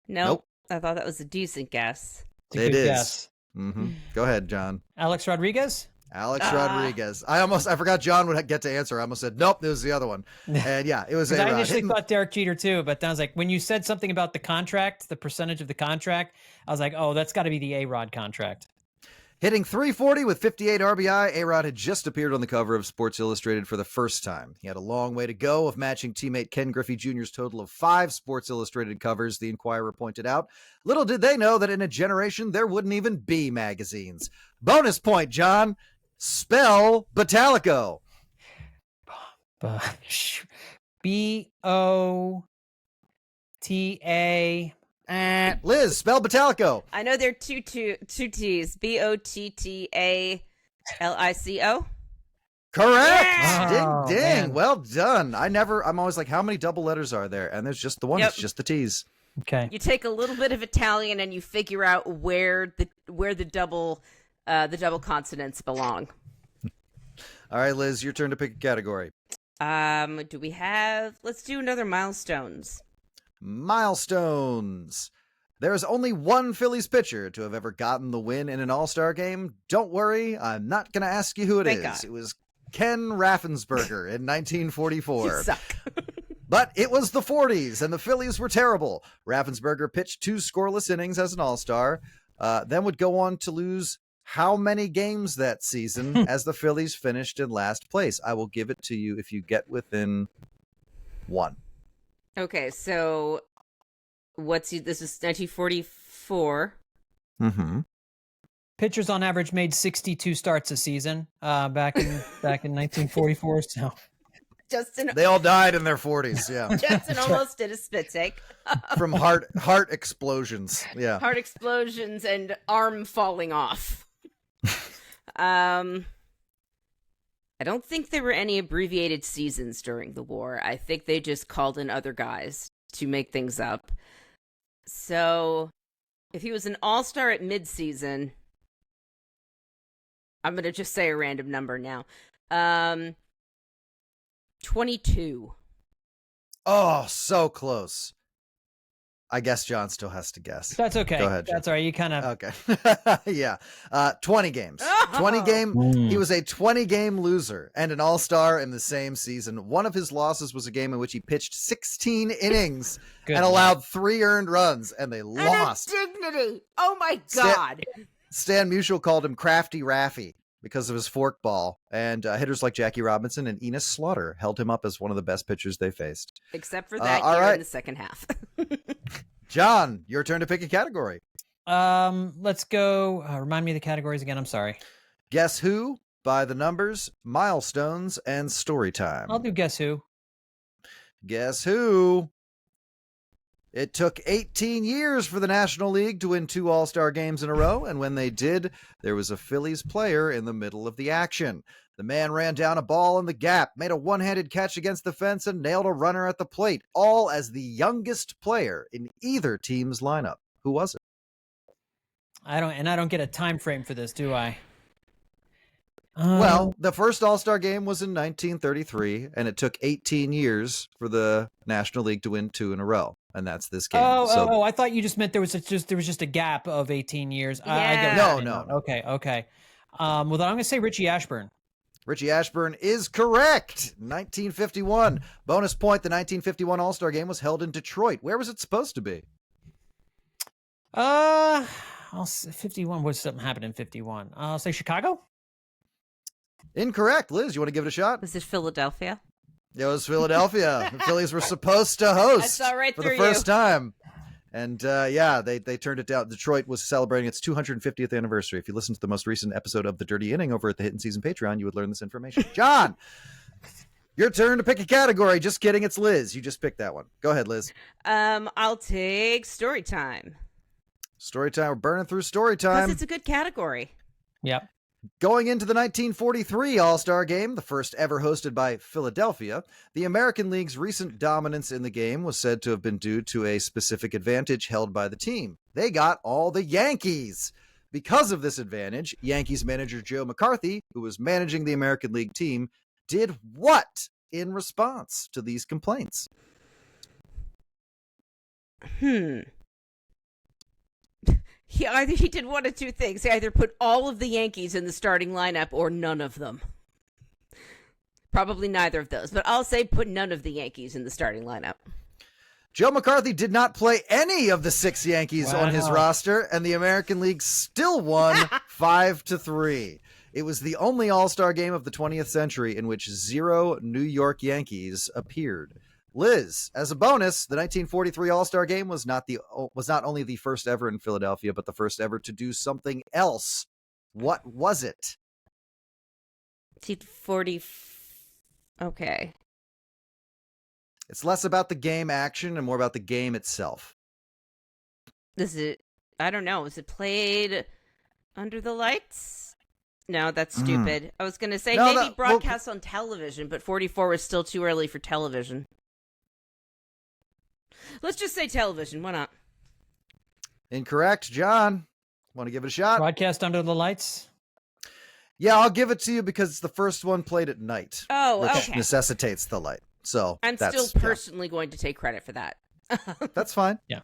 Nope. I thought that was a decent guess. It's a good guess. Mm-hmm. Go ahead, John. Alex Rodriguez? Alex Rodriguez. I forgot John would get to answer. I almost said, nope, this was the other one. And yeah, it was I initially thought Derek Jeter too, but then I was like, when you said something about the contract, the percentage of the contract, I was like, oh, that's got to be the A-Rod contract. Hitting .340 with 58 RBI, A-Rod had just appeared on the cover of Sports Illustrated for the first time. He had a long way to go of matching teammate Ken Griffey Jr.'s total of 5 Sports Illustrated covers, the Inquirer pointed out. Little did they know that in a generation, there wouldn't even be magazines. Bonus point, John. Spell Bottalico. B-O-T-A. Liz, spell Bottalico. I know there are two T's. Bottalico. Correct. Yeah! Ding. Man. Well done. I'm always like, how many double letters are there? And there's just the one. It's just the T's. Okay. You take a little bit of Italian and you figure out where the double consonants belong. All right, Liz, your turn to pick a category. Do we have? Let's do another milestones. Milestones. There's only one Phillies pitcher to have ever gotten the win in an All-Star game. Don't worry, I'm not going to ask you who it Thank is. God. It was Ken Raffensperger in 1944. You suck. But it was the 40s, and the Phillies were terrible. Raffensperger pitched 2 scoreless innings as an All-Star, then would go on to lose how many games that season as the Phillies finished in last place? I will give it to you if you get within 1. Okay, so this is 1944. Mm-hmm. Pitchers on average made 62 starts a season back in 1944. So Justin, They all died in their 40s, yeah. Justin almost did a spit take. From heart explosions, yeah. Heart explosions and arm falling off. I don't think there were any abbreviated seasons during the war. I think they just called in other guys to make things up. So, if he was an all-star at midseason, I'm going to just say a random number now. 22. Oh, so close. I guess John still has to guess. that's okay. Go ahead, John. That's all right. You kind of Okay. Yeah. 20 games. 20 game. He was a 20-game loser and an all-star in the same season. One of his losses was a game in which he pitched 16 innings and allowed 3 earned runs, and they lost. And a dignity. Oh my God. Stan Musial called him Crafty Raffy because of his forkball, and hitters like Jackie Robinson and Enos Slaughter held him up as one of the best pitchers they faced. Except for that all year right. in the second half. John, your turn to pick a category. let's go. Remind me of the categories again. I'm sorry. Guess who? by the numbers, milestones, and story time. I'll do Guess Who. Guess who? It took 18 years for the National League to win 2 All-Star games in a row, and when they did, there was a Phillies player in the middle of the action. The man ran down a ball in the gap, made a one-handed catch against the fence, and nailed a runner at the plate, all as the youngest player in either team's lineup. Who was it? I don't get a time frame for this, do I? Well, the first All-Star game was in 1933, and it took 18 years for the National League to win 2 in a row, and that's this game. I thought you just meant there was just a gap of 18 years. Yeah. I get No, what you no. mean. Okay. Well, then I'm going to say Richie Ashburn. Richie Ashburn is correct. 1951. Bonus point, the 1951 All-Star game was held in Detroit. Where was it supposed to be? 51. What something happened in 51? I'll say Chicago. Incorrect. Liz, you want to give it a shot? Was it Philadelphia? It was Philadelphia. The Phillies were supposed to host I saw right for through the first time. And they turned it down. Detroit was celebrating its 250th anniversary. If you listen to the most recent episode of The Dirty Inning over at the Hittin Season Patreon, you would learn this information. John, your turn to pick a category. Just kidding. It's Liz. You just picked that one. Go ahead, Liz. I'll take story time. Story time. We're burning through story Because time. it's a good category. Yep. Going into the 1943 All-Star Game, the first ever hosted by Philadelphia, the American League's recent dominance in the game was said to have been due to a specific advantage held by the team. They got all the Yankees. Because of this advantage, Yankees manager Joe McCarthy, who was managing the American League team, did what in response to these complaints? He did one of two things. He either put all of the Yankees in the starting lineup or none of them. Probably neither of those, but I'll say put none of the Yankees in the starting lineup. Joe McCarthy did not play any of the 6 Yankees on his roster, and the American League still won 5-3. It was the only All-Star game of the 20th century in which 0 New York Yankees appeared. Liz, as a bonus, the 1943 All-Star Game was not only the first ever in Philadelphia, but the first ever to do something else. What was it? 40. Okay. It's less about the game action and more about the game itself. I don't know. Was it played under the lights? No, that's stupid. I was going to say maybe broadcast on television, but 44 was still too early for television. Let's just say television. Why not? Incorrect. John, want to give it a shot? Broadcast under the lights? Yeah, I'll give it to you because it's the first one played at night. Oh, which okay. necessitates the light. So I'm still personally going to take credit for that. That's fine. Yeah.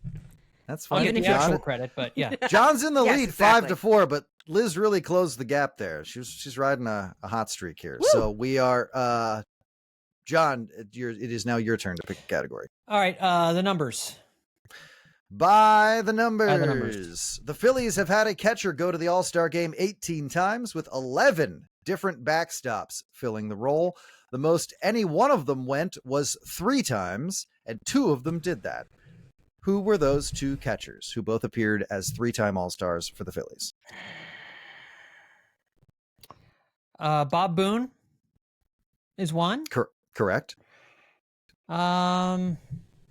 That's I'll fine. give the actual credit, but yeah. John's in the Yes, lead exactly. 5-4, but Liz really closed the gap there. She's riding a hot streak here. Woo! So we are John, it is now your turn to pick a category. All right, the numbers. By the numbers. The Phillies have had a catcher go to the All-Star game 18 times with 11 different backstops filling the role. The most any one of them went was 3 times, and 2 of them did that. Who were those 2 catchers who both appeared as 3-time All-Stars for the Phillies? Bob Boone is one. Correct. I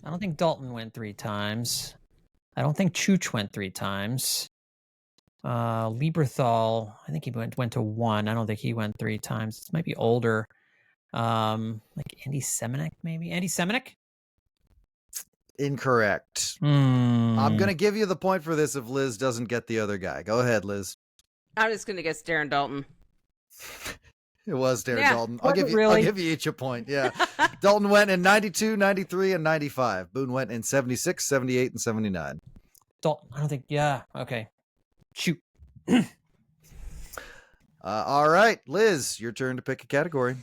don't think Dalton went 3 times. I don't think Chooch went 3 times. Lieberthal, I think he went to 1. I don't think he went 3 times. This might be older. Like Andy Semenuk, maybe? Andy Semenuk? Incorrect. I'm going to give you the point for this if Liz doesn't get the other guy. Go ahead, Liz. I'm just going to guess Darren Dalton. It was Darren Yeah. Dalton. Was it really? I'll give you each a point. Yeah. Dalton went in 92, 93, and 95. Boone went in 76, 78, and 79. Dalton, I don't think, yeah, okay. Shoot. All right, Liz, your turn to pick a category.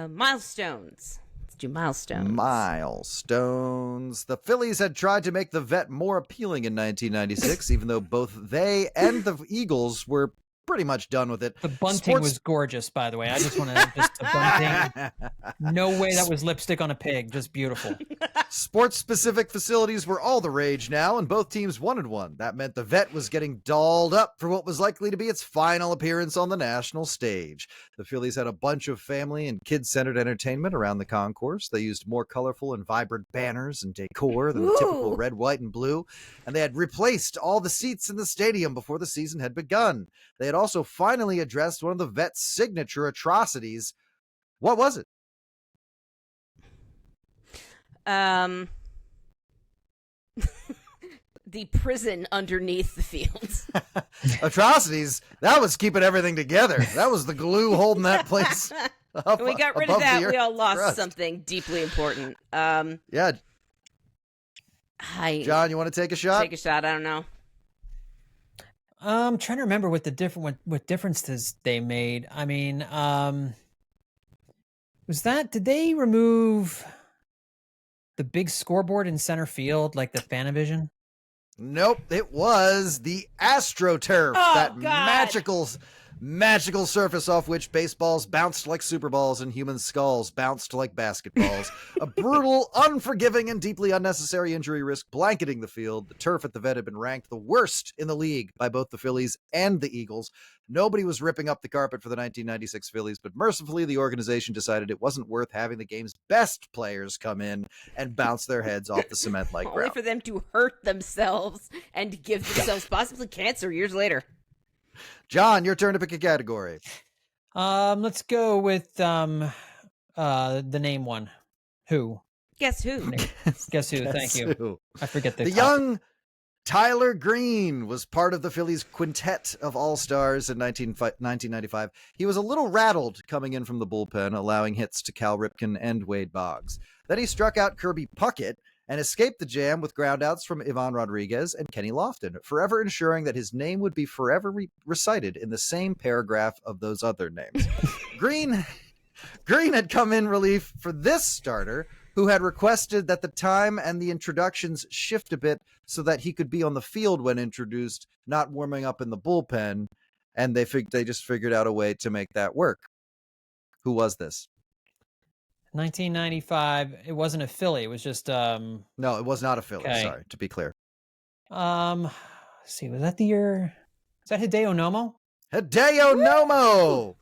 Milestones. Let's do milestones. Milestones. The Phillies had tried to make the vet more appealing in 1996, even though both they and the Eagles were pretty much done with it. The bunting was gorgeous, by the way. I just want to the bunting. No way that was lipstick on a pig. Just beautiful. Sports-specific facilities were all the rage now, and both teams wanted one. That meant the Vet was getting dolled up for what was likely to be its final appearance on the national stage. The Phillies had a bunch of family and kid-centered entertainment around the concourse. They used more colorful and vibrant banners and decor than the typical red, white, and blue, and they had replaced all the seats in the stadium before the season had begun. They had also finally addressed one of the Vet's signature atrocities. What was it? The prison underneath the fields. Atrocities? That was keeping everything together. That was the glue holding that place up. When we got rid of that, we all lost crust. something deeply important. Yeah. John, you want to take a shot? Take a shot. I don't know. I'm trying to remember what differences they made. I mean, did they remove the big scoreboard in center field, like the Fanavision? Nope, it was the AstroTurf, that magical surface off which baseballs bounced like Super Balls and human skulls bounced like basketballs. A brutal, unforgiving, and deeply unnecessary injury risk blanketing the field. The turf at the Vet had been ranked the worst in the league by both the Phillies and the Eagles. Nobody was ripping up the carpet for the 1996 Phillies, but mercifully the organization decided it wasn't worth having the game's best players come in and bounce their heads off the cement-like ground. Only for them to hurt themselves and give themselves possibly cancer years later. John, your turn to pick a category. Let's go with the name one. Who? Guess who? Guess who? Thank you. Who? I forget the young Tyler Green was part of the Phillies quintet of all-stars in 1995. He was a little rattled coming in from the bullpen, allowing hits to Cal Ripken and Wade Boggs. Then he struck out Kirby Puckett and escaped the jam with groundouts from Ivan Rodriguez and Kenny Lofton, forever ensuring that his name would be forever recited in the same paragraph of those other names. Green had come in relief for this starter, who had requested that the time and the introductions shift a bit so that he could be on the field when introduced, not warming up in the bullpen, and they just figured out a way to make that work. Who was this? 1995. It wasn't a Philly. It was just No, it was not a Philly. Okay. Sorry, to be clear. Let's see, was that the year? Is that Hideo Nomo? Hideo Nomo!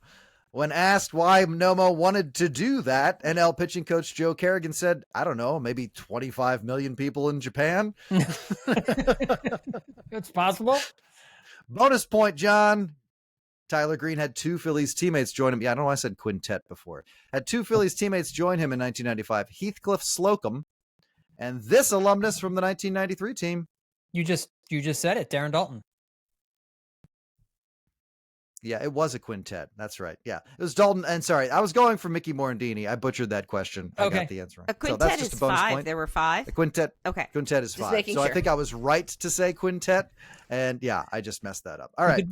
When asked why Nomo wanted to do that, NL pitching coach Joe Kerrigan said, I don't know, maybe 25 million people in Japan. It's possible. Bonus point, John. Tyler Green had two Phillies teammates join him. Yeah, I don't know why I said quintet before. Had two Phillies teammates join him in 1995, Heathcliff Slocum and this alumnus from the 1993 team. You just said it, Darren Dalton. Yeah, it was a quintet. That's right. Yeah, it was Dalton. And sorry, I was going for Mickey Morandini. I butchered that question. I got the answer wrong. A quintet so that's just is a bonus 5. point. There were 5. The quintet. Okay. Quintet is Just 5. making So sure. I think I was right to say quintet. And yeah, I just messed that up. All right.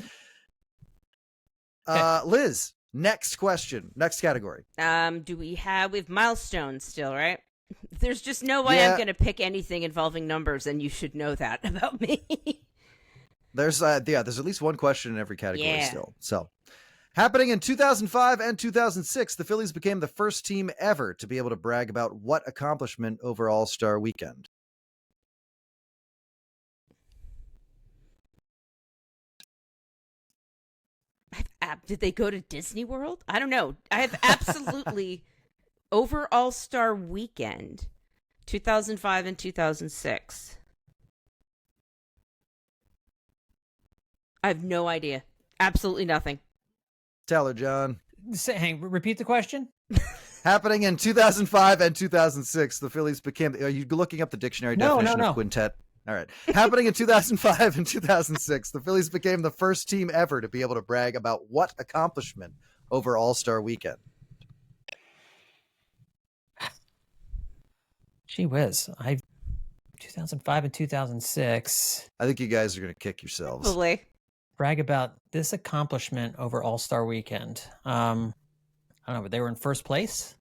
Liz, next question. Next category. We have Milestones still, right? There's just no way I'm going to pick anything involving numbers, and you should know that about me. There's at least one question in every category still. So, happening in 2005 and 2006, the Phillies became the first team ever to be able to brag about what accomplishment over All-Star Weekend? Did they go to Disney World? I don't know. I have absolutely over All-Star Weekend, 2005 and 2006. I have no idea. Absolutely nothing. Tell her, John. Repeat the question. Happening in 2005 and 2006, the Phillies became... Are you looking up the dictionary definition of quintet? All right. Happening in 2005 and 2006, the Phillies became the first team ever to be able to brag about what accomplishment over All-Star Weekend? Gee whiz. 2005 and 2006. I think you guys are going to kick yourselves. Probably. Brag about this accomplishment over All-Star Weekend. I don't know, but they were in first place?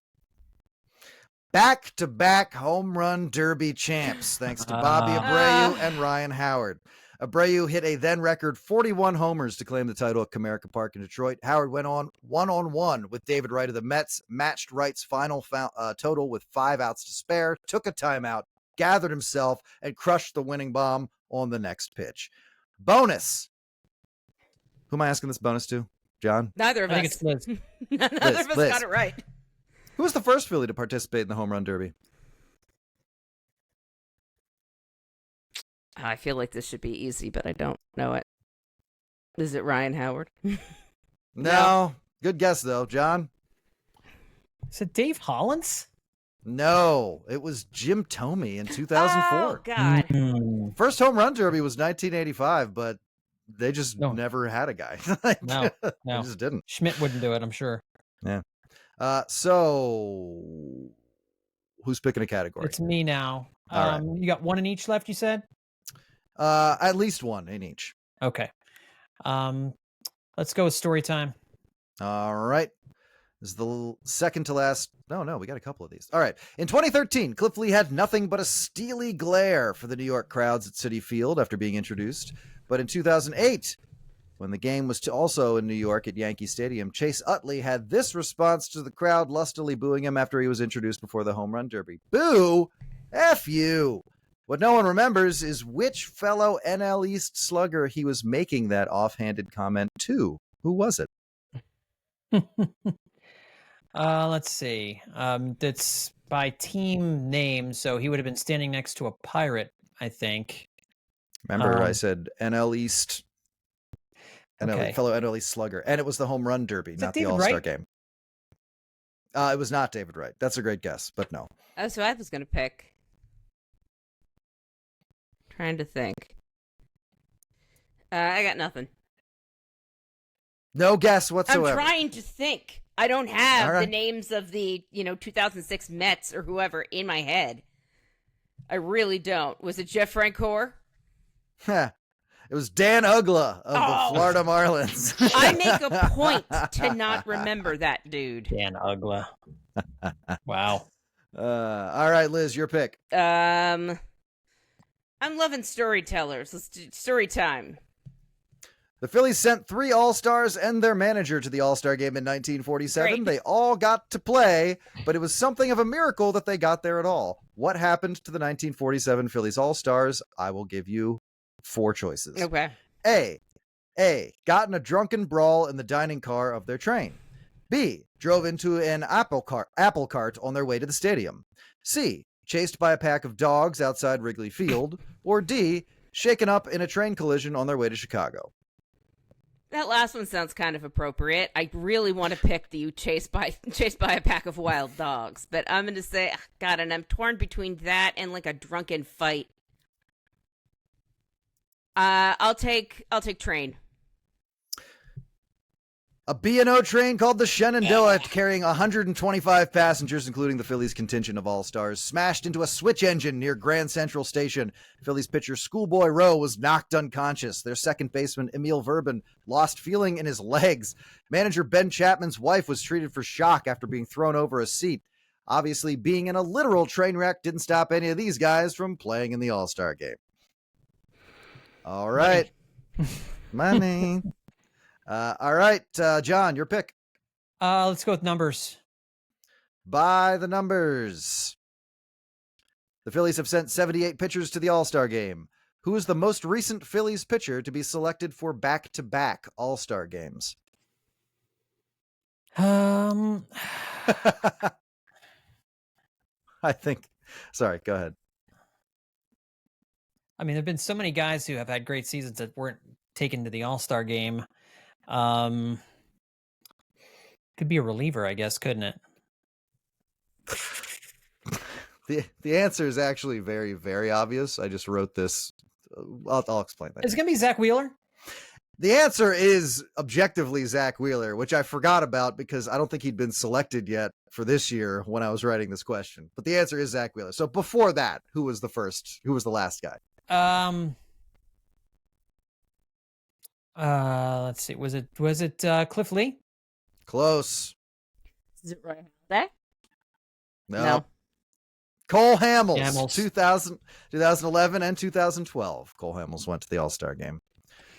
Back-to-back home run derby champs, thanks to Bobby Abreu and Ryan Howard. Abreu hit a then-record 41 homers to claim the title at Comerica Park in Detroit. Howard went on one-on-one with David Wright of the Mets, matched Wright's final total with 5 outs to spare, took a timeout, gathered himself, and crushed the winning bomb on the next pitch. Bonus. Who am I asking this bonus to? John? Neither of us. I think it's Liz. Neither of us Liz. got it right. Who was the first Philly to participate in the home run derby? I feel like this should be easy, but I don't know it. Is it Ryan Howard? No. Good guess, though. John? Is it Dave Hollins? No. It was Jim Thome in 2004. Oh, God. Mm, First home run derby was 1985, but they just never had a guy. no. They just didn't. Schmidt wouldn't do it, I'm sure. So who's picking a category? It's me now. All right. You got one in each left, you said? At least one in each. Okay. Let's go with story time. All right. This is the second to last. No, we got a couple of these. All right. In 2013, Cliff Lee had nothing but a steely glare for the New York crowds at Citi Field after being introduced. But in 2008, when the game was also in New York at Yankee Stadium, Chase Utley had this response to the crowd lustily booing him after he was introduced before the home run derby. Boo! F you! What no one remembers is which fellow NL East slugger he was making that offhanded comment to. Who was it? Let's see. That's by team name, so he would have been standing next to a pirate, I think. Remember, I said NL East, Okay. fellow NL East slugger, and it was the home run derby, not the David All-Star Wright? game. It was not David Wright. That's a great guess, but no. That's who I was going to pick. Trying to think. I got nothing. No guess whatsoever. I'm trying to think. I don't have All right. the names of the 2006 Mets or whoever in my head. I really don't. Was it Jeff Francoeur? It was Dan Ugla of the Florida Marlins. I make a point to not remember that dude. Dan Ugla. Wow. All right, Liz, your pick. I'm loving storytellers. Let's do story time. The Phillies sent 3 All-Stars and their manager to the All-Star game in 1947. Great. They all got to play, but it was something of a miracle that they got there at all. What happened to the 1947 Phillies All-Stars? I will give you 4 choices. Okay. A. Got in a drunken brawl in the dining car of their train. B. Drove into an apple cart on their way to the stadium. C. Chased by a pack of dogs outside Wrigley Field. Or D. Shaken up in a train collision on their way to Chicago. That last one sounds kind of appropriate. I really want to pick the chased by a pack of wild dogs, but I'm going to say, God, and I'm torn between that and like a drunken fight. I'll take train. A B&O train called the Shenandoah, carrying 125 passengers, including the Phillies contingent of All-Stars, smashed into a switch engine near Grand Central Station. Phillies pitcher Schoolboy Rowe was knocked unconscious. Their second baseman, Emil Verbin, lost feeling in his legs. Manager Ben Chapman's wife was treated for shock after being thrown over a seat. Obviously, being in a literal train wreck didn't stop any of these guys from playing in the All-Star game. All right. Money. All right, John, your pick. Let's go with numbers. By the numbers. The Phillies have sent 78 pitchers to the All-Star game. Who is the most recent Phillies pitcher to be selected for back-to-back All-Star games? Um, I think. Sorry, go ahead. I mean, there've been so many guys who have had great seasons that weren't taken to the All-Star game. Could be a reliever, I guess, couldn't it? The answer is actually very, very obvious. I just wrote this. I'll explain that. It's gonna be Zach Wheeler. The answer is objectively Zach Wheeler, which I forgot about because I don't think he'd been selected yet for this year when I was writing this question. But the answer is Zach Wheeler. So before that, who was the first? Who was the last guy? Let's see. Was it Cliff Lee? Close. Is it right there? No. Cole Hamels. Hamels. 2011 and 2012. Cole Hamels went to the All-Star game.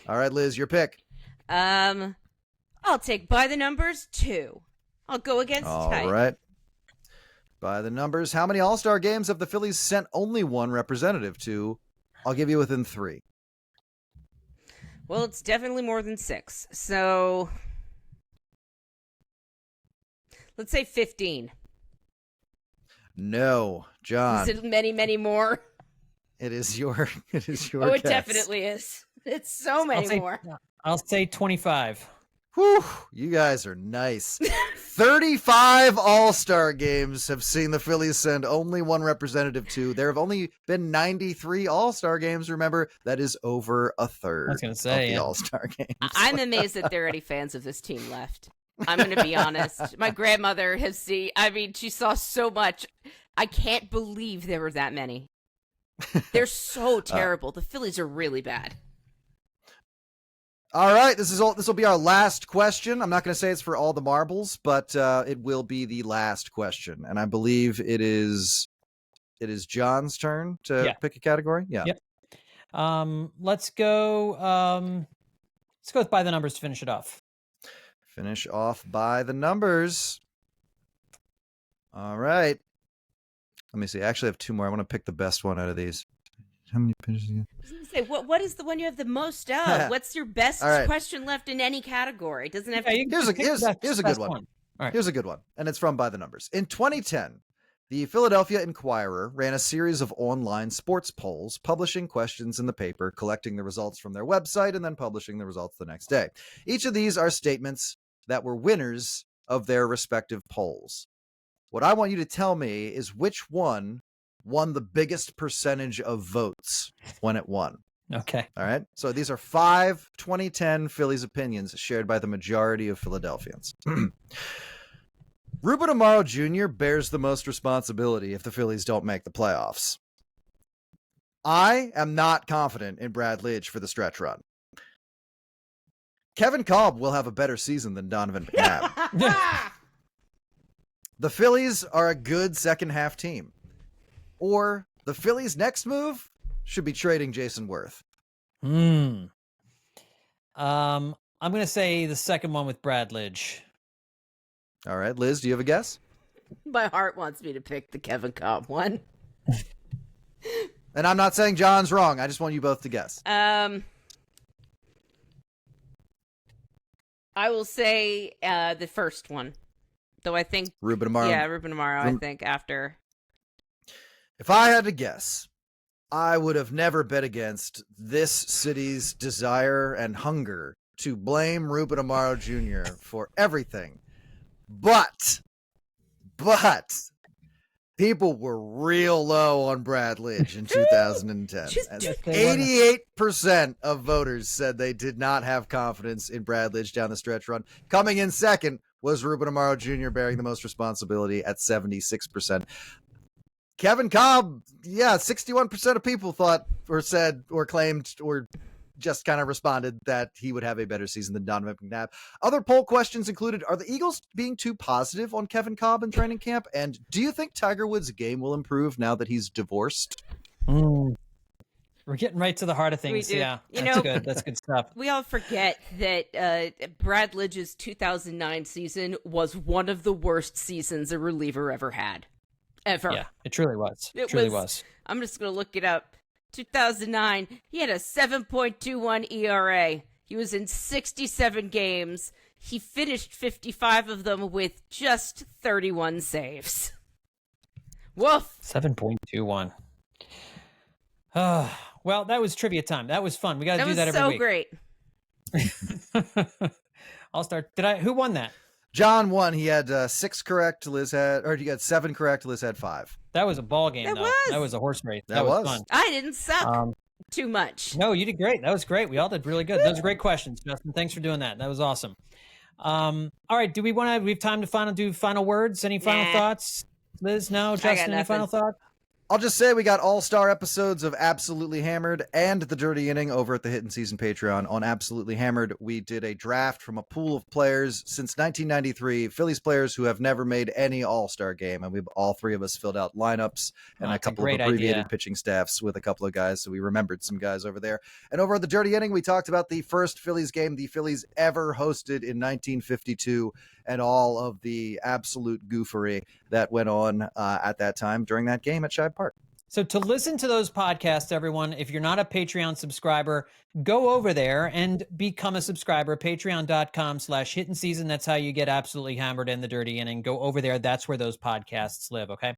All right, Liz, your pick. I'll take by the numbers 2. I'll go against All type. right. By the numbers, how many All-Star games have the Phillies sent only one representative to? I'll give you within 3. Well, it's definitely more than 6. So let's say 15. No, John. Is it many, many more? It is your Oh, it guess. definitely is. It's so many more. I'll say 25. Whew, you guys are nice. 35 All-Star games have seen the Phillies send only one representative to. There have only been 93 All-Star games. Remember, that is over a third of the All-Star games. I'm amazed that there are any fans of this team left. I'm going to be honest. My grandmother has seen, she saw so much. I can't believe there were that many. They're so terrible. The Phillies are really bad. All right, this will be our last question. I'm not going to say it's for all the marbles, but it will be the last question, and I believe it is John's turn to pick a category. Yeah. Yep. Let's go with by the numbers to finish it off. Finish off by the numbers. All right. Let me see. I actually have 2 more. I want to pick the best one out of these. How many pitches again? I was going to say, what is the one you have the most of? What's your best question left in any category? It doesn't have to. Here's a good one. All right. Here's a good one, and it's from By the Numbers. In 2010, the Philadelphia Inquirer ran a series of online sports polls, publishing questions in the paper, collecting the results from their website, and then publishing the results the next day. Each of these are statements that were winners of their respective polls. What I want you to tell me is which one won the biggest percentage of votes when it won. Okay. All right. So these are 5 2010 Phillies opinions shared by the majority of Philadelphians. Ruben Amaro Jr. bears the most responsibility if the Phillies don't make the playoffs. I am not confident in Brad Lidge for the stretch run. Kevin Kolb will have a better season than Donovan McNabb. The Phillies are a good second half team. Or the Phillies' next move should be trading Jason Worth. I'm going to say the second one with Brad Lidge. All right, Liz, do you have a guess? My heart wants me to pick the Kevin Kolb one. And I'm not saying John's wrong. I just want you both to guess. I will say the first one. Though I think Ruben Amaro. Yeah, Ruben Amaro, I think, after. If I had to guess, I would have never bet against this city's desire and hunger to blame Ruben Amaro Jr. for everything. But people were real low on Brad Lidge in 2010. 88% of voters said they did not have confidence in Brad Lidge down the stretch run. Coming in second was Ruben Amaro Jr. bearing the most responsibility at 76%. Kevin Kolb, 61% of people thought or said or claimed or just kind of responded that he would have a better season than Donovan McNabb. Other poll questions included, are the Eagles being too positive on Kevin Kolb in training camp? And do you think Tiger Woods' game will improve now that he's divorced? We're getting right to the heart of things. Yeah, good. That's good stuff. We all forget that Brad Lidge's 2009 season was one of the worst seasons a reliever ever had. Ever. Yeah, it truly was. It truly was. I'm just going to look it up. 2009, he had a 7.21 ERA. He was in 67 games. He finished 55 of them with just 31 saves. Woof. 7.21. Well, that was trivia time. That was fun. We got to do that every week. That was so great. I'll start. Who won that? John won. He had 6 correct. Liz had, or he got 7 correct. Liz had 5. That was a ball game, though. That was a horse race. That was fun. I didn't suck too much. No, you did great. That was great. We all did really good. Those are great questions, Justin. Thanks for doing that. That was awesome. All right. Do we have time to do final words? Any final thoughts? Liz? No? Justin, any final thoughts? I'll just say we got all-star episodes of Absolutely Hammered and The Dirty Inning over at the Hittin Season Patreon. On Absolutely Hammered, we did a draft from a pool of players since 1993, Phillies players who have never made any all-star game, and all three of us filled out lineups and a couple of abbreviated pitching staffs with a couple of guys, so we remembered some guys over there. And over at The Dirty Inning, we talked about the first Phillies game the Phillies ever hosted in 1952 and all of the absolute goofery that went on at that time during that game at Shibe Park. So to listen to those podcasts, everyone, if you're not a Patreon subscriber, go over there and become a subscriber. Patreon.com/Hittin Season. That's how you get Absolutely Hammered and The Dirty Inning. Go over there. That's where those podcasts live. Okay.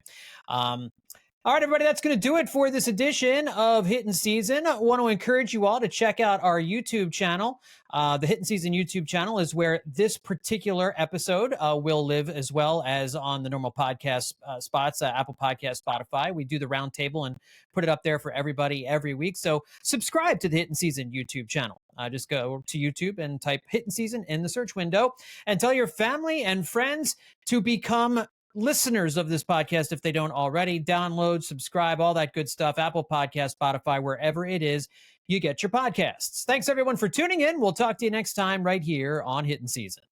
All right, everybody, that's going to do it for this edition of Hittin Season. I want to encourage you all to check out our YouTube channel. The Hittin Season YouTube channel is where this particular episode will live, as well as on the normal podcast spots, Apple Podcast, Spotify. We do the roundtable and put it up there for everybody every week. So subscribe to the Hittin Season YouTube channel. Just go to YouTube and type Hittin Season in the search window and tell your family and friends to become listeners of this podcast if they don't already. Download, subscribe, all that good stuff. Apple Podcast, Spotify, wherever it is you get your podcasts. Thanks everyone for tuning in. We'll talk to you next time right here on Hittin Season.